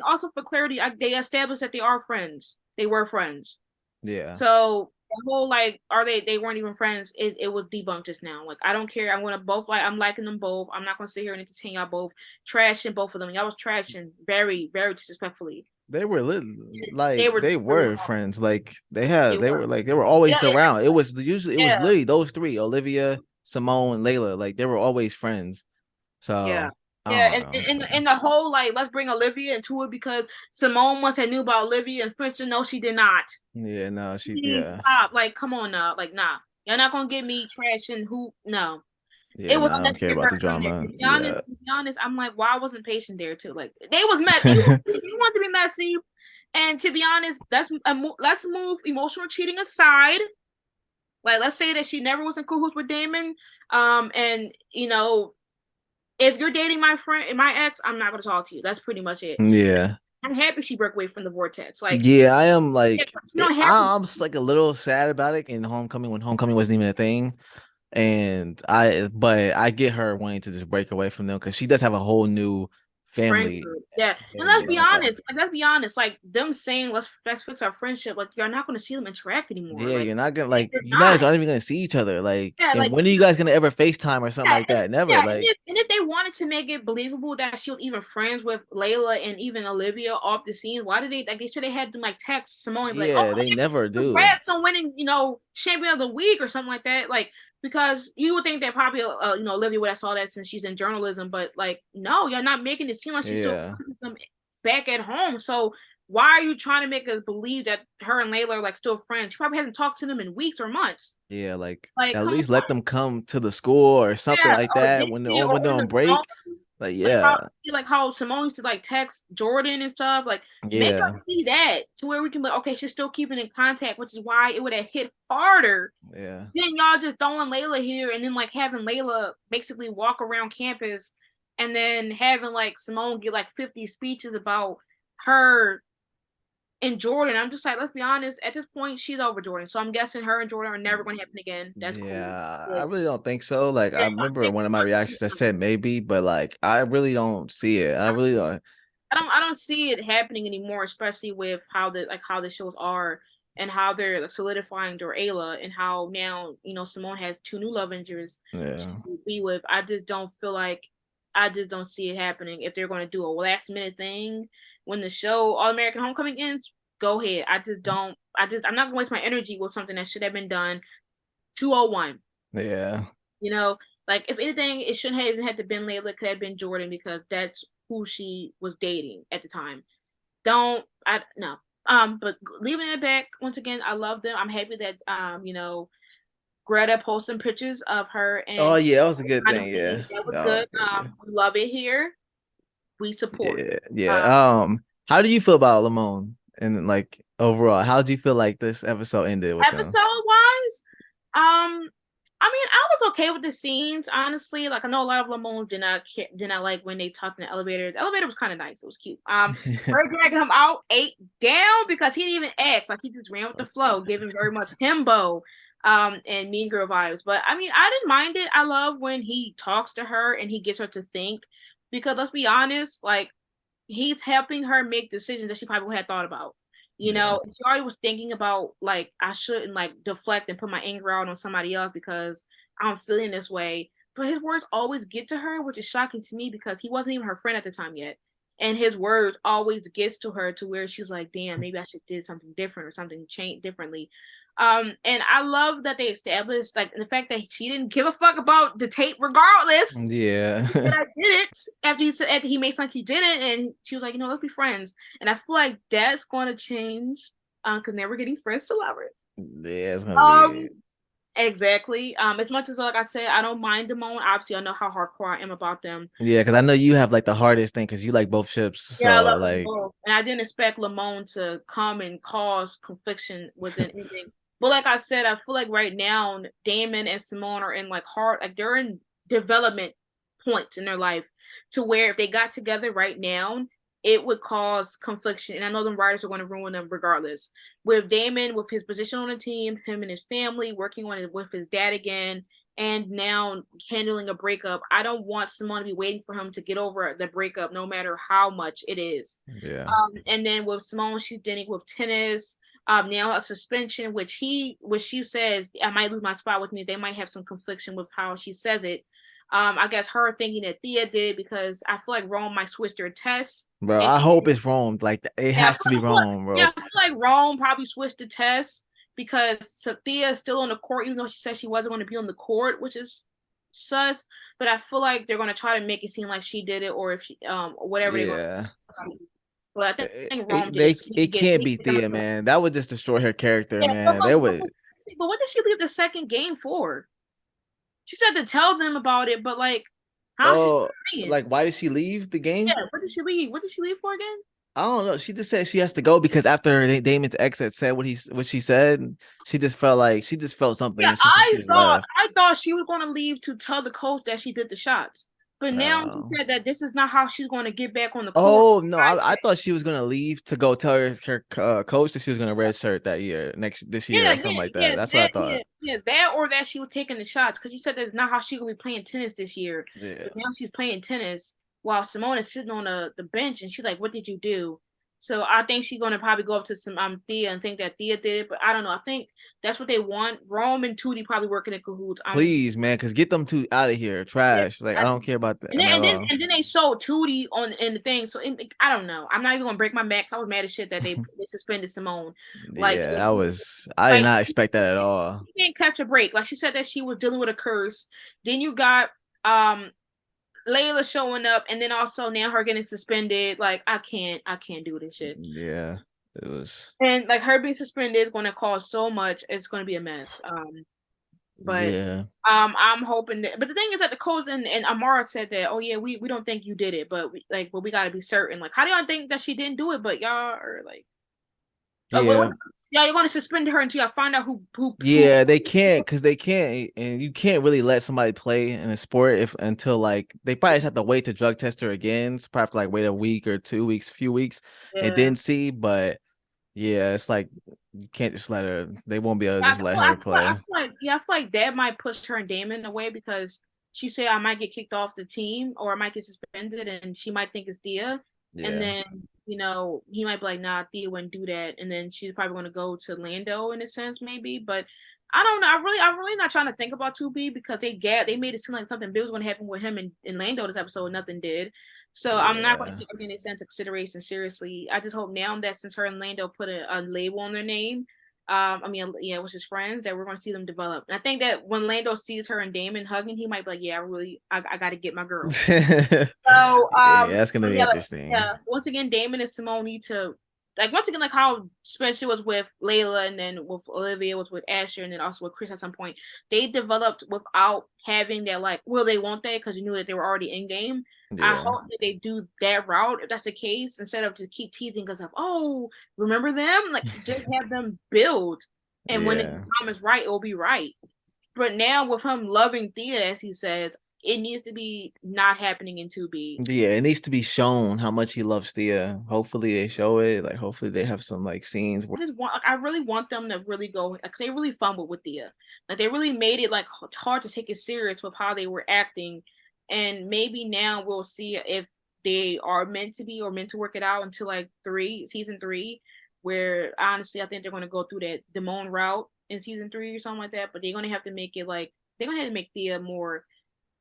also for clarity, they established that they are friends. They were friends. yeah. So the whole like are they weren't even friends, it was debunked just now. Like I don't care. I'm gonna both I'm liking them both. I'm not gonna sit here and entertain y'all both trashing both of them. Y'all was trashing very, very disrespectfully. They were They like were they really were wrong. friends. Like They were. they were always Yeah, around. It was yeah, literally those three, Olivia, Simone, and Layla. Like they were always friends. yeah. So Yeah, I and don't and the whole like let's bring Olivia into it because Simone once had knew about Olivia and Spencer. No, she did not. know. Yeah, no, she yeah. Stop. Like, come on now. Like, nah. You're not gonna get me trash and who no. Yeah, It no, was I don't care unnecessary about for the her to come there. drama. To Yeah. be honest, I'm like, why wasn't patient there too? Like they was mad. They want to be messy. And to be honest, let's move emotional cheating aside. Like, let's say that she never was in cahoots with Damon. And if you're dating my friend, my ex, I'm not gonna talk to you. That's pretty much it. Yeah. I'm happy she broke away from the vortex. Like, Yeah, I am you like don't have to. I'm just like a little sad about it in Homecoming when Homecoming wasn't even a thing. But I get her wanting to just break away from them because she does have a whole new Friend family. group. Yeah. And let's be Yeah. honest. Like, let's be honest. Like them saying let's fix our friendship. Like you're not going to see them interact anymore. Yeah, Like you're not gonna like you're you guys not. aren't even gonna see each other. Like, Yeah. and Like when are you guys gonna ever FaceTime or something yeah. like that? Yeah. Never. Like, And if they wanted to make it believable that she was even friends with Layla and even Olivia off the scene, why did they? Like they should have had to like text Simone and be like, "Oh, yeah, they never do. congrats on winning, champion of the week or something like that." Like because you would think that probably Olivia would have saw that since she's in journalism, but like no, you're not making it seem like she's still Yeah, back at home. So why are you trying to make us believe that her and Layla are like still friends? She probably hasn't talked to them in weeks or months. yeah. Like, Like, at come least let on, them come to the school or something yeah, like or that when they're Dixie or on on the break. phone, Like, like how yeah, Simone used to like text Jordan and stuff. Like, make yeah, us see that to where we can be like, okay, she's still keeping in contact, which is why it would have hit harder. yeah, Then y'all just throwing Layla here and then like having Layla basically walk around campus and then having like Simone get like 50 speeches about her and Jordan. I'm just like, let's be honest, at this point, she's over Jordan. So I'm guessing her and Jordan are never going to happen again. That's cool. yeah. I But, really don't think so. Like, I yeah, remember one of my reactions. I said maybe, but like, I really don't see it. I really don't. I don't see it happening anymore, especially with how the shows are and how they're like, solidifying Dorayla and how now Simone has two new love interests Yeah, to be with. I just don't see it happening if they're going to do a last minute thing when the show All American Homecoming ends. Go ahead. I just don't. I'm not going to waste my energy with something that should have been done 201. yeah, You know, like if anything, it shouldn't have even had to been Layla. It could have been Jordan because that's who she was dating at the time. Don't I no. But leaving it back once again, I love them. I'm happy that Greta posting pictures of her oh and yeah, that was a good behind the thing. scenes. Yeah, That was that was good. good. Yeah. We love it here. We support. Yeah, yeah. Um, How do you feel about Lamone and like overall? How do you feel like this episode ended with them? Episode wise, I mean, I was okay with the scenes, honestly. Like, I know a lot of Lamone did not like when they talked in the elevator. The elevator was kind of nice. It was cute. Her dragging him out, ate down because he didn't even ask. Like, he just ran with the flow, giving very much himbo, and Mean Girl vibes. But I mean, I didn't mind it. I love when he talks to her and he gets her to think. Because let's be honest, like he's helping her make decisions that she probably had thought about. Yeah, She already was thinking about like I shouldn't like deflect and put my anger out on somebody else because I'm feeling this way. But his words always get to her, which is shocking to me because he wasn't even her friend at the time yet. And his words always gets to her to where she's like, damn, maybe I should did something different or something change differently. And I love that they established like the fact that she didn't give a fuck about the tape regardless that yeah, I did it after he made like he did it, and she was like, let's be friends. And I feel like that's going to change, because now we're getting friends to lovers. yeah. It's gonna be Um, exactly. As much as like I said, I don't mind Damone. Obviously, I know how hardcore I am about them. yeah. Because I know you have like the hardest thing because you like both ships. Yeah, I So love them like, both, and I didn't expect Lamone to come and cause confliction within anything. But like I said, I feel like right now Damon and Simone are in like they're in development points in their life to where if they got together right now, it would cause confliction. And I know the writers are going to ruin them regardless. With Damon, with his position on the team, him and his family working on it with his dad again, and now handling a breakup. I don't want someone to be waiting for him to get over the breakup, no matter how much it is. yeah, And then with Simone, she's dealing with tennis. Now a suspension, which she says I might lose my spot with me. They might have some confliction with how she says it. I guess her thinking that Thea did because I feel like Rome might switch their tests. bro. And I hope it's wrong. Like, it yeah, has to be wrong, yeah, bro. I feel like Rome probably switched the test because Sophia is still on the court, even though she said she wasn't going to be on the court, which is sus, but I feel like they're gonna try to make it seem like she did it, or if she, whatever they're gonna. Yeah. But I think Rome did it, They so we it can get can't we be can get her Thea, killed. man. That would just destroy her character, Yeah, man. They would. but what did she leave the second game for? She said to tell them about it, but like, how's she still Oh, playing? like why did she leave the Yeah, game? what did she leave? What did she leave for again? I don't know. She just said she has to go because after Damon's ex had said what she said, she just felt something, Yeah, and she just left. I thought she was going to leave to tell the coach that she did the shots, but now she Um, said that this is not how she's going to get back on the court. oh no, I thought she was gonna leave to go tell her coach that she was gonna red shirt that year, next this year Yeah, or something like that. yeah, That's what I yeah, thought. yeah. That or that she was taking the shots because she said that's not how she gonna be playing tennis this year. Yeah, But now she's playing tennis while Simone is sitting on the bench and she's like, "What did you do?" So I think she's gonna probably go up to some Thea and think that Thea did it, but I don't know. I think that's what they want. Rome and Tootie probably working in cahoots. please, man, because get them two out of here. Yeah, Trash. Like I I, don't care about and them then at and then all. and then they showed Tootie on in the thing. So I don't know. I'm not even gonna break my max. I was mad as shit that they suspended Simone. Like Yeah, that was. I did like not expect that at all. she can't catch a break. Like she said that she was dealing with a curse. Then you got um Layla showing up, and then also now her getting suspended. Like I can't do this shit. Yeah, it was. And like her being suspended is going to cause so much. It's going to be a mess. But Yeah, I'm hoping that. But the thing is that the coach and Amara said that, oh yeah, we don't think you did it, but we got to be certain. Like, how do y'all think that she didn't do it, but y'all are like, what, yeah. yeah, you're going to suspend her until y'all find out who. Yeah, they can't because they can't, and you can't really let somebody play in a sport if until like they probably just have to wait to drug test her again. It's probably like wait a week or 2 weeks, few weeks, and Yeah. then see. But yeah, it's like you can't just let her. They won't be able to I just feel, let I her feel, I play. feel like yeah, I feel like that might push her and Damon away because she said I might get kicked off the team or I might get suspended, and she might think it's Thea, and Yeah, then he might be like, nah, Thea wouldn't do that, and then she's probably going to go to Lando in a sense maybe, but I don't know. I'm really not trying to think about 2B because they made it seem like something big was going to happen with him and Lando this episode, and nothing did. So I'm not going to yeah, take everything they said into consideration seriously. I just hope now that since her and Lando put a label on their name, I mean, yeah, it was his friends that we're going to see them develop. And I think that when Lando sees her and Damon hugging, he might be like, "Yeah, I got to get my girl." yeah. So, That's gonna be yeah, interesting. yeah. Once again, Damon and Simone need to once again like how Spencer was with Layla and then with Olivia was with Asher and then also with Chris at some point. They developed without having that like, will they, won't they? Because you knew that they were already in game. I Yeah, hope that they do that route if that's the case instead of just keep teasing because of remember them, like just have them build, and when the yeah. time is right, it will be right. But now with him loving Thea, as he says, it needs to be not happening in 2B. Yeah, it needs to be shown how much he loves Thea. Hopefully they show it. Like hopefully they have some like scenes I just want, like, I really want them to really go, because they really fumbled with Thea. Like they really made it like hard to take it serious with how they were acting, and maybe now we'll see if they are meant to be or meant to work it out until like season three, where honestly I think they're going to go through that Damone route in season three or something like that. But they're going to have to make it like they're going to have to make Thea more,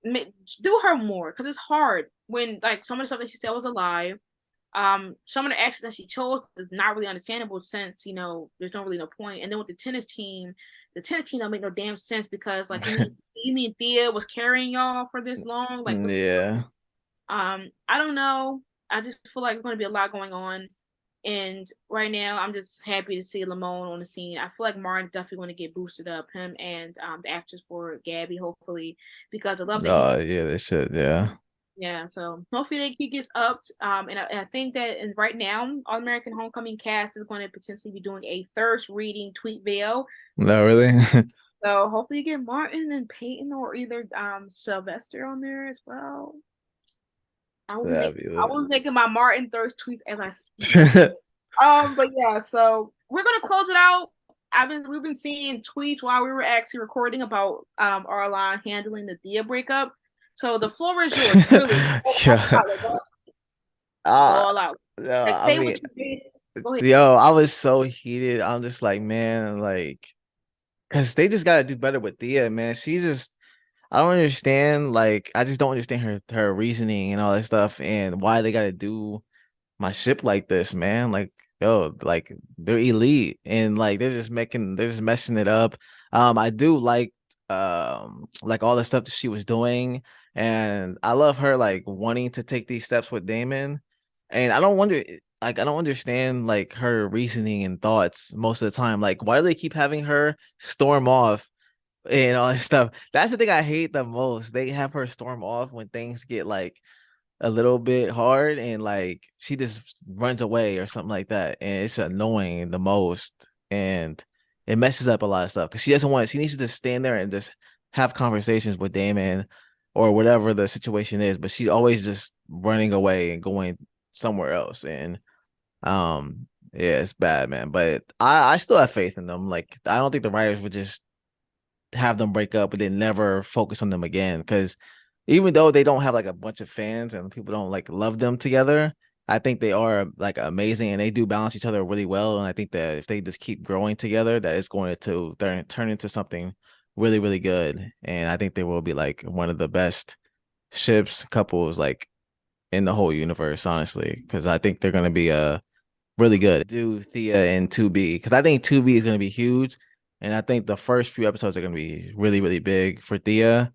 do her more, because it's hard when like some of the stuff that she said was alive. Some of the actions that she chose is not really understandable since there's no really no point. And then with the tennis team don't make no damn sense because like you mean Thea was carrying y'all for this long? Like what's yeah. I don't know. I just feel like there's going to be a lot going on. And right now, I'm just happy to see Lamone on the scene. I feel like Martin's definitely going to get boosted up, him and the actress for Gabby, hopefully, because I love that he. Oh yeah, they should. Yeah. Yeah, so hopefully he gets upped. And I think that right now, All American Homecoming cast is going to potentially be doing a first reading tweet video. No, really. So hopefully you get Martin and Peyton or either Sylvester on there as well. That'd be I lit. was making my Martin Thirst tweets as I speak. But yeah, so we're gonna close it out. We've been seeing tweets while we were actually recording about Arlon handling the Dia breakup. So the floor is yours. Really, Yeah. go Uh, all out. no, Like I say mean, what you did. Go ahead. yo, I was so heated. I'm just like, man, like, because they just gotta do better with Thea, man. She just, I don't understand. Like, I just don't understand her reasoning and all that stuff, and why they gotta do my ship like this, man. Like, yo, like they're elite, and like they're just messing it up. I do like like all the stuff that she was doing, and I love her like wanting to take these steps with Damon. And I don't understand like her reasoning and thoughts most of the time. Like, why do they keep having her storm off and all that stuff? That's the thing I hate the most. They have her storm off when things get like a little bit hard, and like she just runs away or something like that, and it's annoying the most, and it messes up a lot of stuff because she needs to just stand there and just have conversations with Damon or whatever the situation is, but she's always just running away and going somewhere else. And yeah, it's bad, man, but I still have faith in them. Like, I don't think the writers would just have them break up and then never focus on them again. Because even though they don't have like a bunch of fans and people don't like love them together, I think they are like amazing and they do balance each other really well. And I think that if they just keep growing together, that it's going to turn into something really, really good. And I think they will be like one of the best ships couples like in the whole universe, honestly, because I think they're going to be really good. Do Thea and 2B because I think 2B is going to be huge. And I think the first few episodes are going to be really, really big for Thea.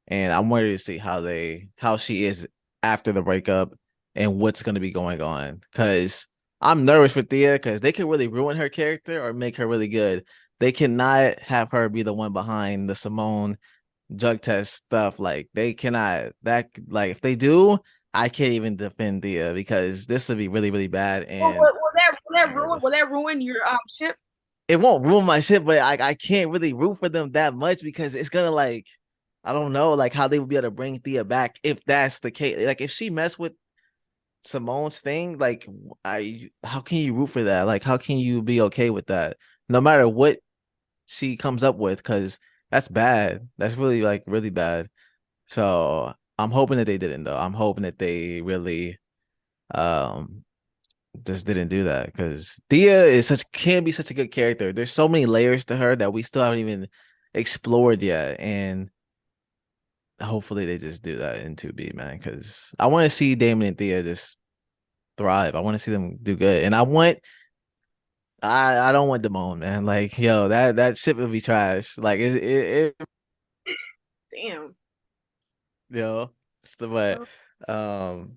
And I'm waiting to see how she is after the breakup and what's going to be going on. Because I'm nervous for Thea because they can really ruin her character or make her really good. They cannot have her be the one behind the Simone drug test stuff. Like they cannot that like if they do, I can't even defend Thea because this would be really, really bad. Well, And I'm will nervous. that ruin your ship? It won't ruin my shit, but I can't really root for them that much because it's gonna like I don't know like how they would be able to bring Thea back if that's the case. Like if she messed with Simone's thing, like I how can you root for that? Like how can you be okay with that? No matter what she comes up with, because that's bad. That's really like really bad. So I'm hoping that they didn't though. I'm hoping that they really um just didn't do that because Thea is such can be such a good character. There's so many layers to her that we still haven't even explored yet, and hopefully they just do that in 2B, man. Because I want to see Damon and Thea just thrive. I want to see them do good, and I don't want Damone, man. Like yo, that ship would be trash. Like it Damn. you know. So, but Uh, um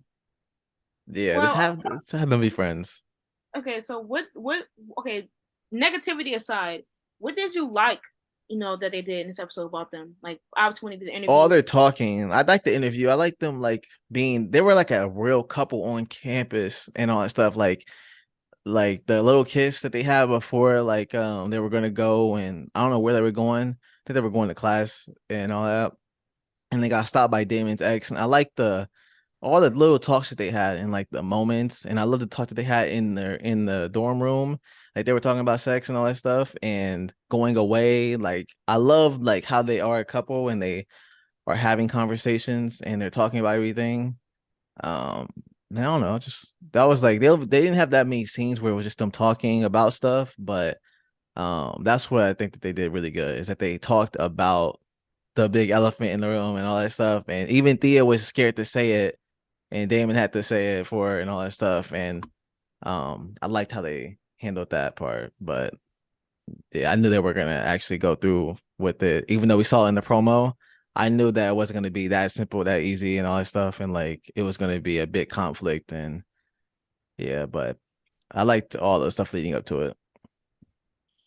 yeah, Well, just have them be friends. okay. So okay, negativity aside, what did you like? That they did in this episode about them. Like obviously when they did the All interview. they're talking. I like the interview. I like them like being they were like a real couple on campus and all that stuff. Like the little kiss that they had before, like they were gonna go and I don't know where they were going. I think they were going to class and all that. And they got stopped by Damon's ex. And I like the all the little talks that they had and like the moments. And I love the talk that they had in the dorm room. Like they were talking about sex and all that stuff and going away. Like I love like how they are a couple and they are having conversations and they're talking about everything. Um, I don't know, just that was like they didn't have that many scenes where it was just them talking about stuff, but that's what I think that they did really good is that they talked about the big elephant in the room and all that stuff. And even Thea was scared to say it, and Damon had to say it for her and all that stuff. And I liked how they handled that part, but yeah, I knew they were gonna actually go through with it, even though we saw it in the promo. I knew that it wasn't gonna be that simple, that easy, and all that stuff, and like it was gonna be a big conflict, and yeah, but I liked all the stuff leading up to it.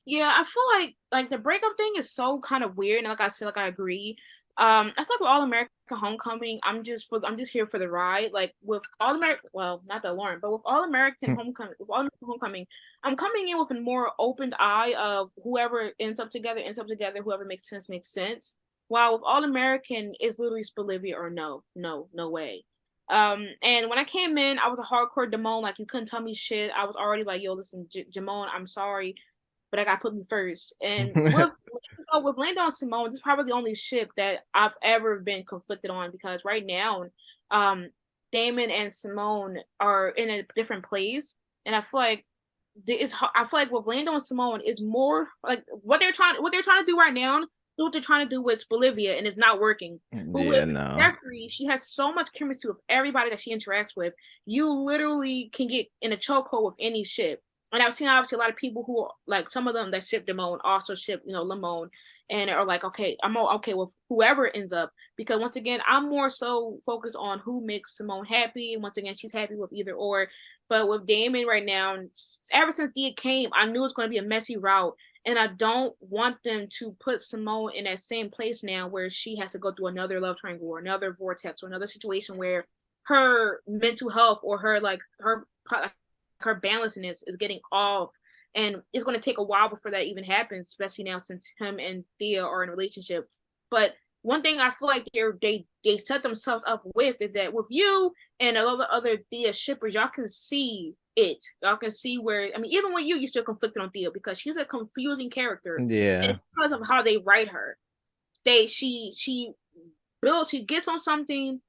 Yeah, I feel like the breakup thing is so kind of weird, and like I said, like I agree. I feel like with All American Homecoming, I'm just here for the ride. Like with All American, well, not that Lauren, but with All American Homecoming, I'm coming in with a more opened eye of whoever ends up together. Whoever makes sense makes sense. While with All American, it's literally Bolivia or no, no, no way. And when I came in, I was a hardcore Damone. Like you couldn't tell me shit. I was already like, yo, listen, Jamone, I'm sorry but I got put me first. And with Lando and Simone, this is probably the only ship that I've ever been conflicted on because right now, um, Damon and Simone are in a different place, and I feel like I feel like with Lando and Simone is more like what they're trying to do right now. What they're trying to do with Bolivia, and it's not working. But Yeah, with no. Jeffrey, she has so much chemistry with everybody that she interacts with. You literally can get in a chokehold with any ship and I've seen obviously a lot of people who are, like some of them that ship Damone also ship, Lamone, and are like, okay, I'm all okay with whoever ends up, because once again, I'm more so focused on who makes Simone happy, and once again, she's happy with either or. But with Damon right now, ever since Dia came, I knew it's going to be a messy route, and I don't want them to put Simone in that same place now where she has to go through another love triangle or another vortex or another situation where her mental health or her balancedness is getting off, and it's going to take a while before that even happens, especially now since him and Thea are in a relationship. But one thing I feel like they set themselves up with is that with you and a lot of other Thea shippers, y'all can see it. Y'all can see where, I mean, even with you're still conflicted on Thea because she's a confusing character, and Yeah. it's because of how they write her. She gets on something,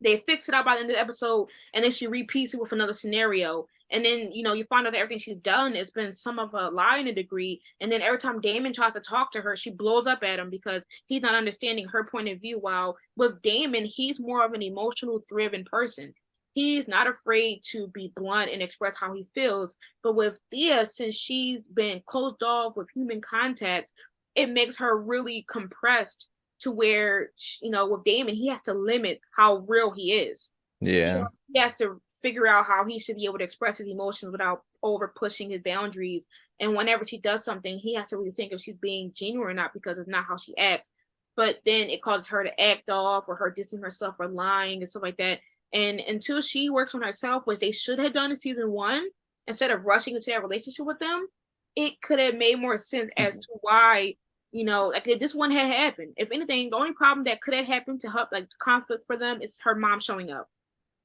they fix it out by the end of the episode, and then she repeats it with another scenario. And then, you find out that everything she's done has been some of a lie in a degree. And then every time Damon tries to talk to her, she blows up at him because he's not understanding her point of view. While with Damon, he's more of an emotional, driven person. He's not afraid to be blunt and express how he feels. But with Thea, since she's been closed off with human contact, it makes her really compressed to where, with Damon, he has to limit how real he is. Yeah. He has to figure out how he should be able to express his emotions without over pushing his boundaries. And whenever she does something, he has to really think if she's being genuine or not, because it's not how she acts. But then it causes her to act off, or her distancing herself, or lying and stuff like that. And until she works on herself, which they should have done in season one, instead of rushing into that relationship with them, it could have made more sense as to why, like if this one had happened. If anything, the only problem that could have happened to help like conflict for them is her mom showing up,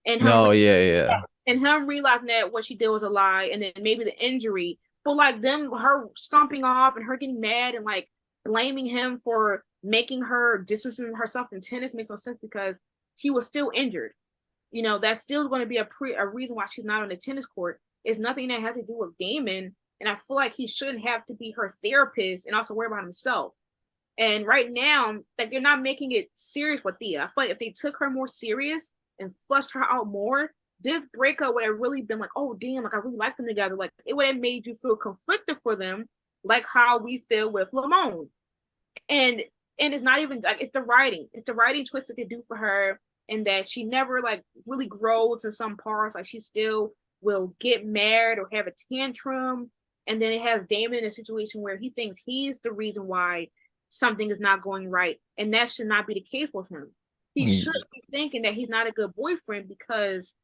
and him No, yeah, yeah. realizing that what she did was a lie, and then maybe the injury. But like them, her stomping off and her getting mad and like blaming him for making her distancing herself in tennis makes no sense because she was still injured. That's still going to be a reason why she's not on the tennis court. It's nothing that has to do with Damon, and I feel like he shouldn't have to be her therapist and also worry about himself. And right now, like they're not making it serious with Thea. I feel like if they took her more serious and flushed her out more, this breakup would have really been like, oh damn, like I really like them together. Like it would have made you feel conflicted for them, like how we feel with Lamone. And it's not even like it's the writing. It's the writing twist that they do for her, and that she never like really grows in some parts. Like she still will get mad or have a tantrum. And then it has Damon in a situation where he thinks he's the reason why something is not going right. And that should not be the case with him. He should be thinking that he's not a good boyfriend because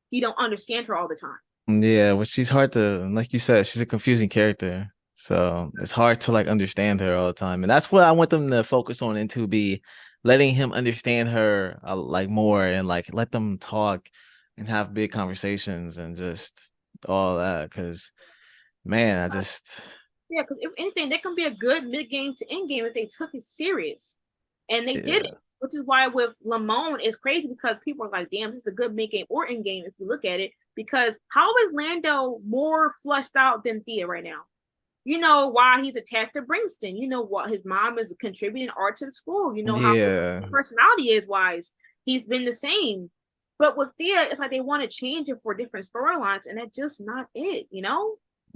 he don't understand her all the time. Yeah, but she's hard to, like you said, she's a confusing character. So it's hard to like understand her all the time. And that's what I want them to focus on and to be letting him understand her like more and like let them talk and have big conversations and just all that. Cause man, I just Yeah, because if anything, that can be a good mid game to end game if they took it serious. And they did it, yeah. which is why with Lamone, it's crazy because people are like, damn, this is a good mid game or end game if you look at it. Because how is Lando more flushed out than Thea right now? You know why he's attached to Bringston. You know what his mom is contributing art to the school. You know how his Yeah. personality is wise. He's been the same. But with Thea, it's like they want to change it for different storylines, and that's just not it. And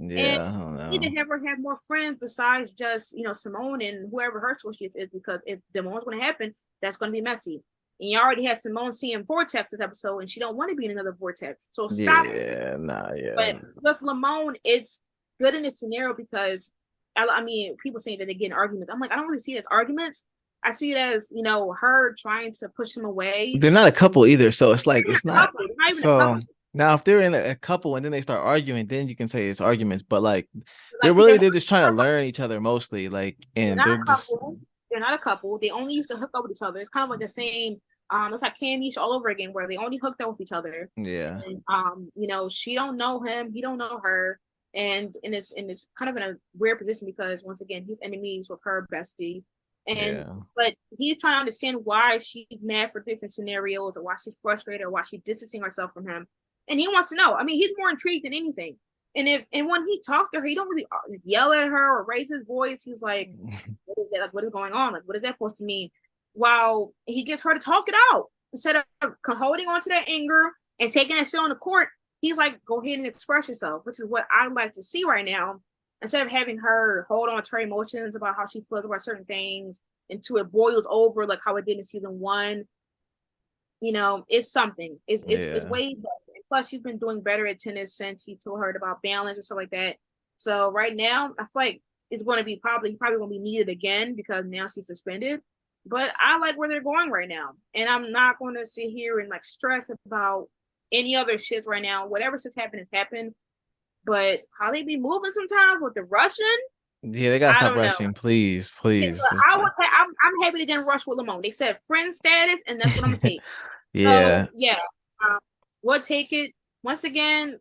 Yeah, I don't need know. to have her have more friends besides just, Simone and whoever her associate is, because if Damon's going to happen, that's going to be messy. And you already had Simone seeing Vortex this episode, and she don't want to be in another Vortex. So stop. Yeah, nah, But yeah. with Lamone, it's good in this scenario because, I mean, people saying that they get in arguments. I'm like, I don't really see it as arguments. I see it as, her trying to push him away. They're not a couple either, so it's like it's not They're not even a so couple. now if they're in a couple and then they start arguing, then you can say it's arguments, but like Like they're just trying to learn each other mostly, like they're and not they're a just couple. They're not a couple. They only used to hook up with each other. It's kind of like the same. It's like Candice all over again, where they only hooked up with each other. yeah, And she don't know him, he don't know her, and it's kind of in a weird position because once again he's enemies with her bestie, and yeah, but he's trying to understand why she's mad for different scenarios, or why she's frustrated, or why she's distancing herself from him, and he wants to know. I mean, he's more intrigued than anything. And when he talked to her, he don't really yell at her or raise his voice. He's like, what is that? Like, what is going on? Like, what is that supposed to mean? While he gets her to talk it out instead of holding on to that anger and taking that shit on the court. he's like, go ahead and express yourself, which is what I like to see right now. Instead of having her hold on to her emotions about how she feels about certain things until it boils over, like how it did in season one. It's something. It's Yeah. way better. And plus, she's been doing better at tennis since he told her about balance and stuff like that. So right now, I feel like it's going to be probably going to be needed again because now she's suspended. But I like where they're going right now, and I'm not going to sit here and like stress about any other shit right now. Whatever shit's happened has happened. But how they be moving sometimes with the Russian, Yeah, they gotta I stop don't know. rushing, please, please. I was I'm happy they didn't rush with Lamone. They said friend status, and that's what I'm gonna take. Yeah, So yeah, um, we'll take it. Once again,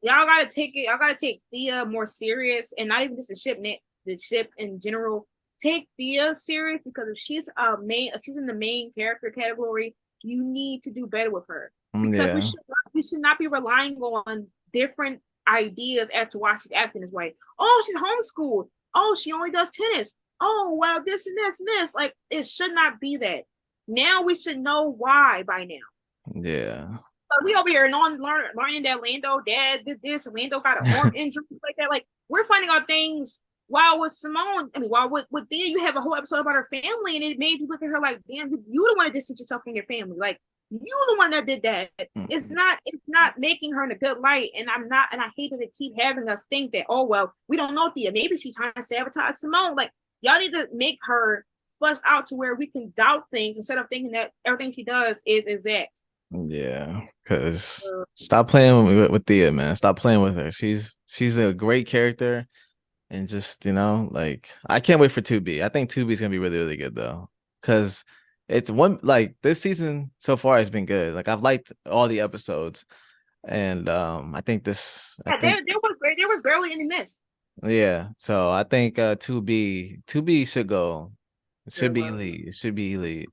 y'all gotta take it. Y'all gotta take Thea more serious, and not even just the ship in general. Take Thea serious because if if she's in the main character category, you need to do better with her because yeah, we should not be relying on different ideas as to why she's acting this way. Oh, she's homeschooled. Oh, she only does tennis. Oh, well, this and this and this. Like it should not be that. Now we should know why by now. yeah, But we over here learning that Lando dad did this, and Lando got an arm injury like that. Like we're finding out things while with Simone. I mean, while with Thea, you have a whole episode about her family, and it made you look at her like, damn, you the one that distance yourself from your family. Like you the one that did that. mm, It's not making her in a good light. And I hate that they keep having us think that, oh well, we don't know Thea. Maybe she's trying to sabotage Simone. Like y'all need to make her flushed out to where we can doubt things instead of thinking that everything she does is exact. yeah. Because stop playing with Thea, man. Stop playing with her. She's a great character, and just like I can't wait for 2B. I think 2B is gonna be really really good though, because it's one like this season so far has been good. Like I've liked all the episodes, and I Yeah, think there was barely any miss. yeah. So I think 2B should go. It Yeah, should be well, elite. It should be elite.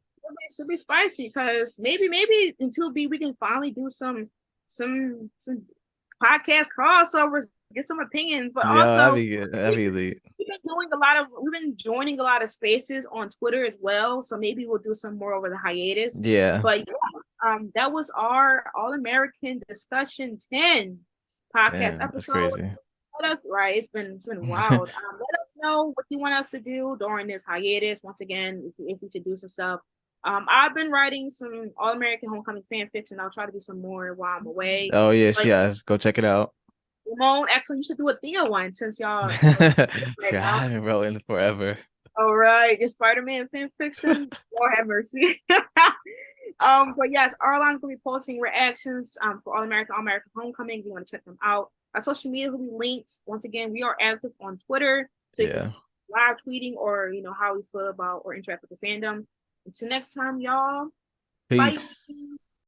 should be spicy because maybe in 2B we can finally do some podcast crossovers, get some opinions, but Yeah, that'd also be good. That'd be elite. we've been joining a lot of spaces on Twitter as well. So maybe we'll do some more over the hiatus. Yeah. But yeah, that was our All American Discussion 10 podcast Damn, that's episode. crazy. Let us right. It's been wild. Let us know what you want us to do during this hiatus. Once again, if we should do some stuff. I've been writing some All American Homecoming fan fiction. I'll try to do some more while I'm away. Oh yes, But yes. Go check it out. Ramon, actually, you should do a Thea one since y'all right Yeah, now. I haven't wrote in forever. All right, the Spider-Man fan fiction. Lord have mercy. But yes, Arlon's gonna be posting reactions for All American Homecoming. If you want to check them out. Our social media will be linked. Once again, we are active on Twitter, so you can Yeah. live tweeting or how we feel about or interact with the fandom. Until next time, y'all. Bye. Peace.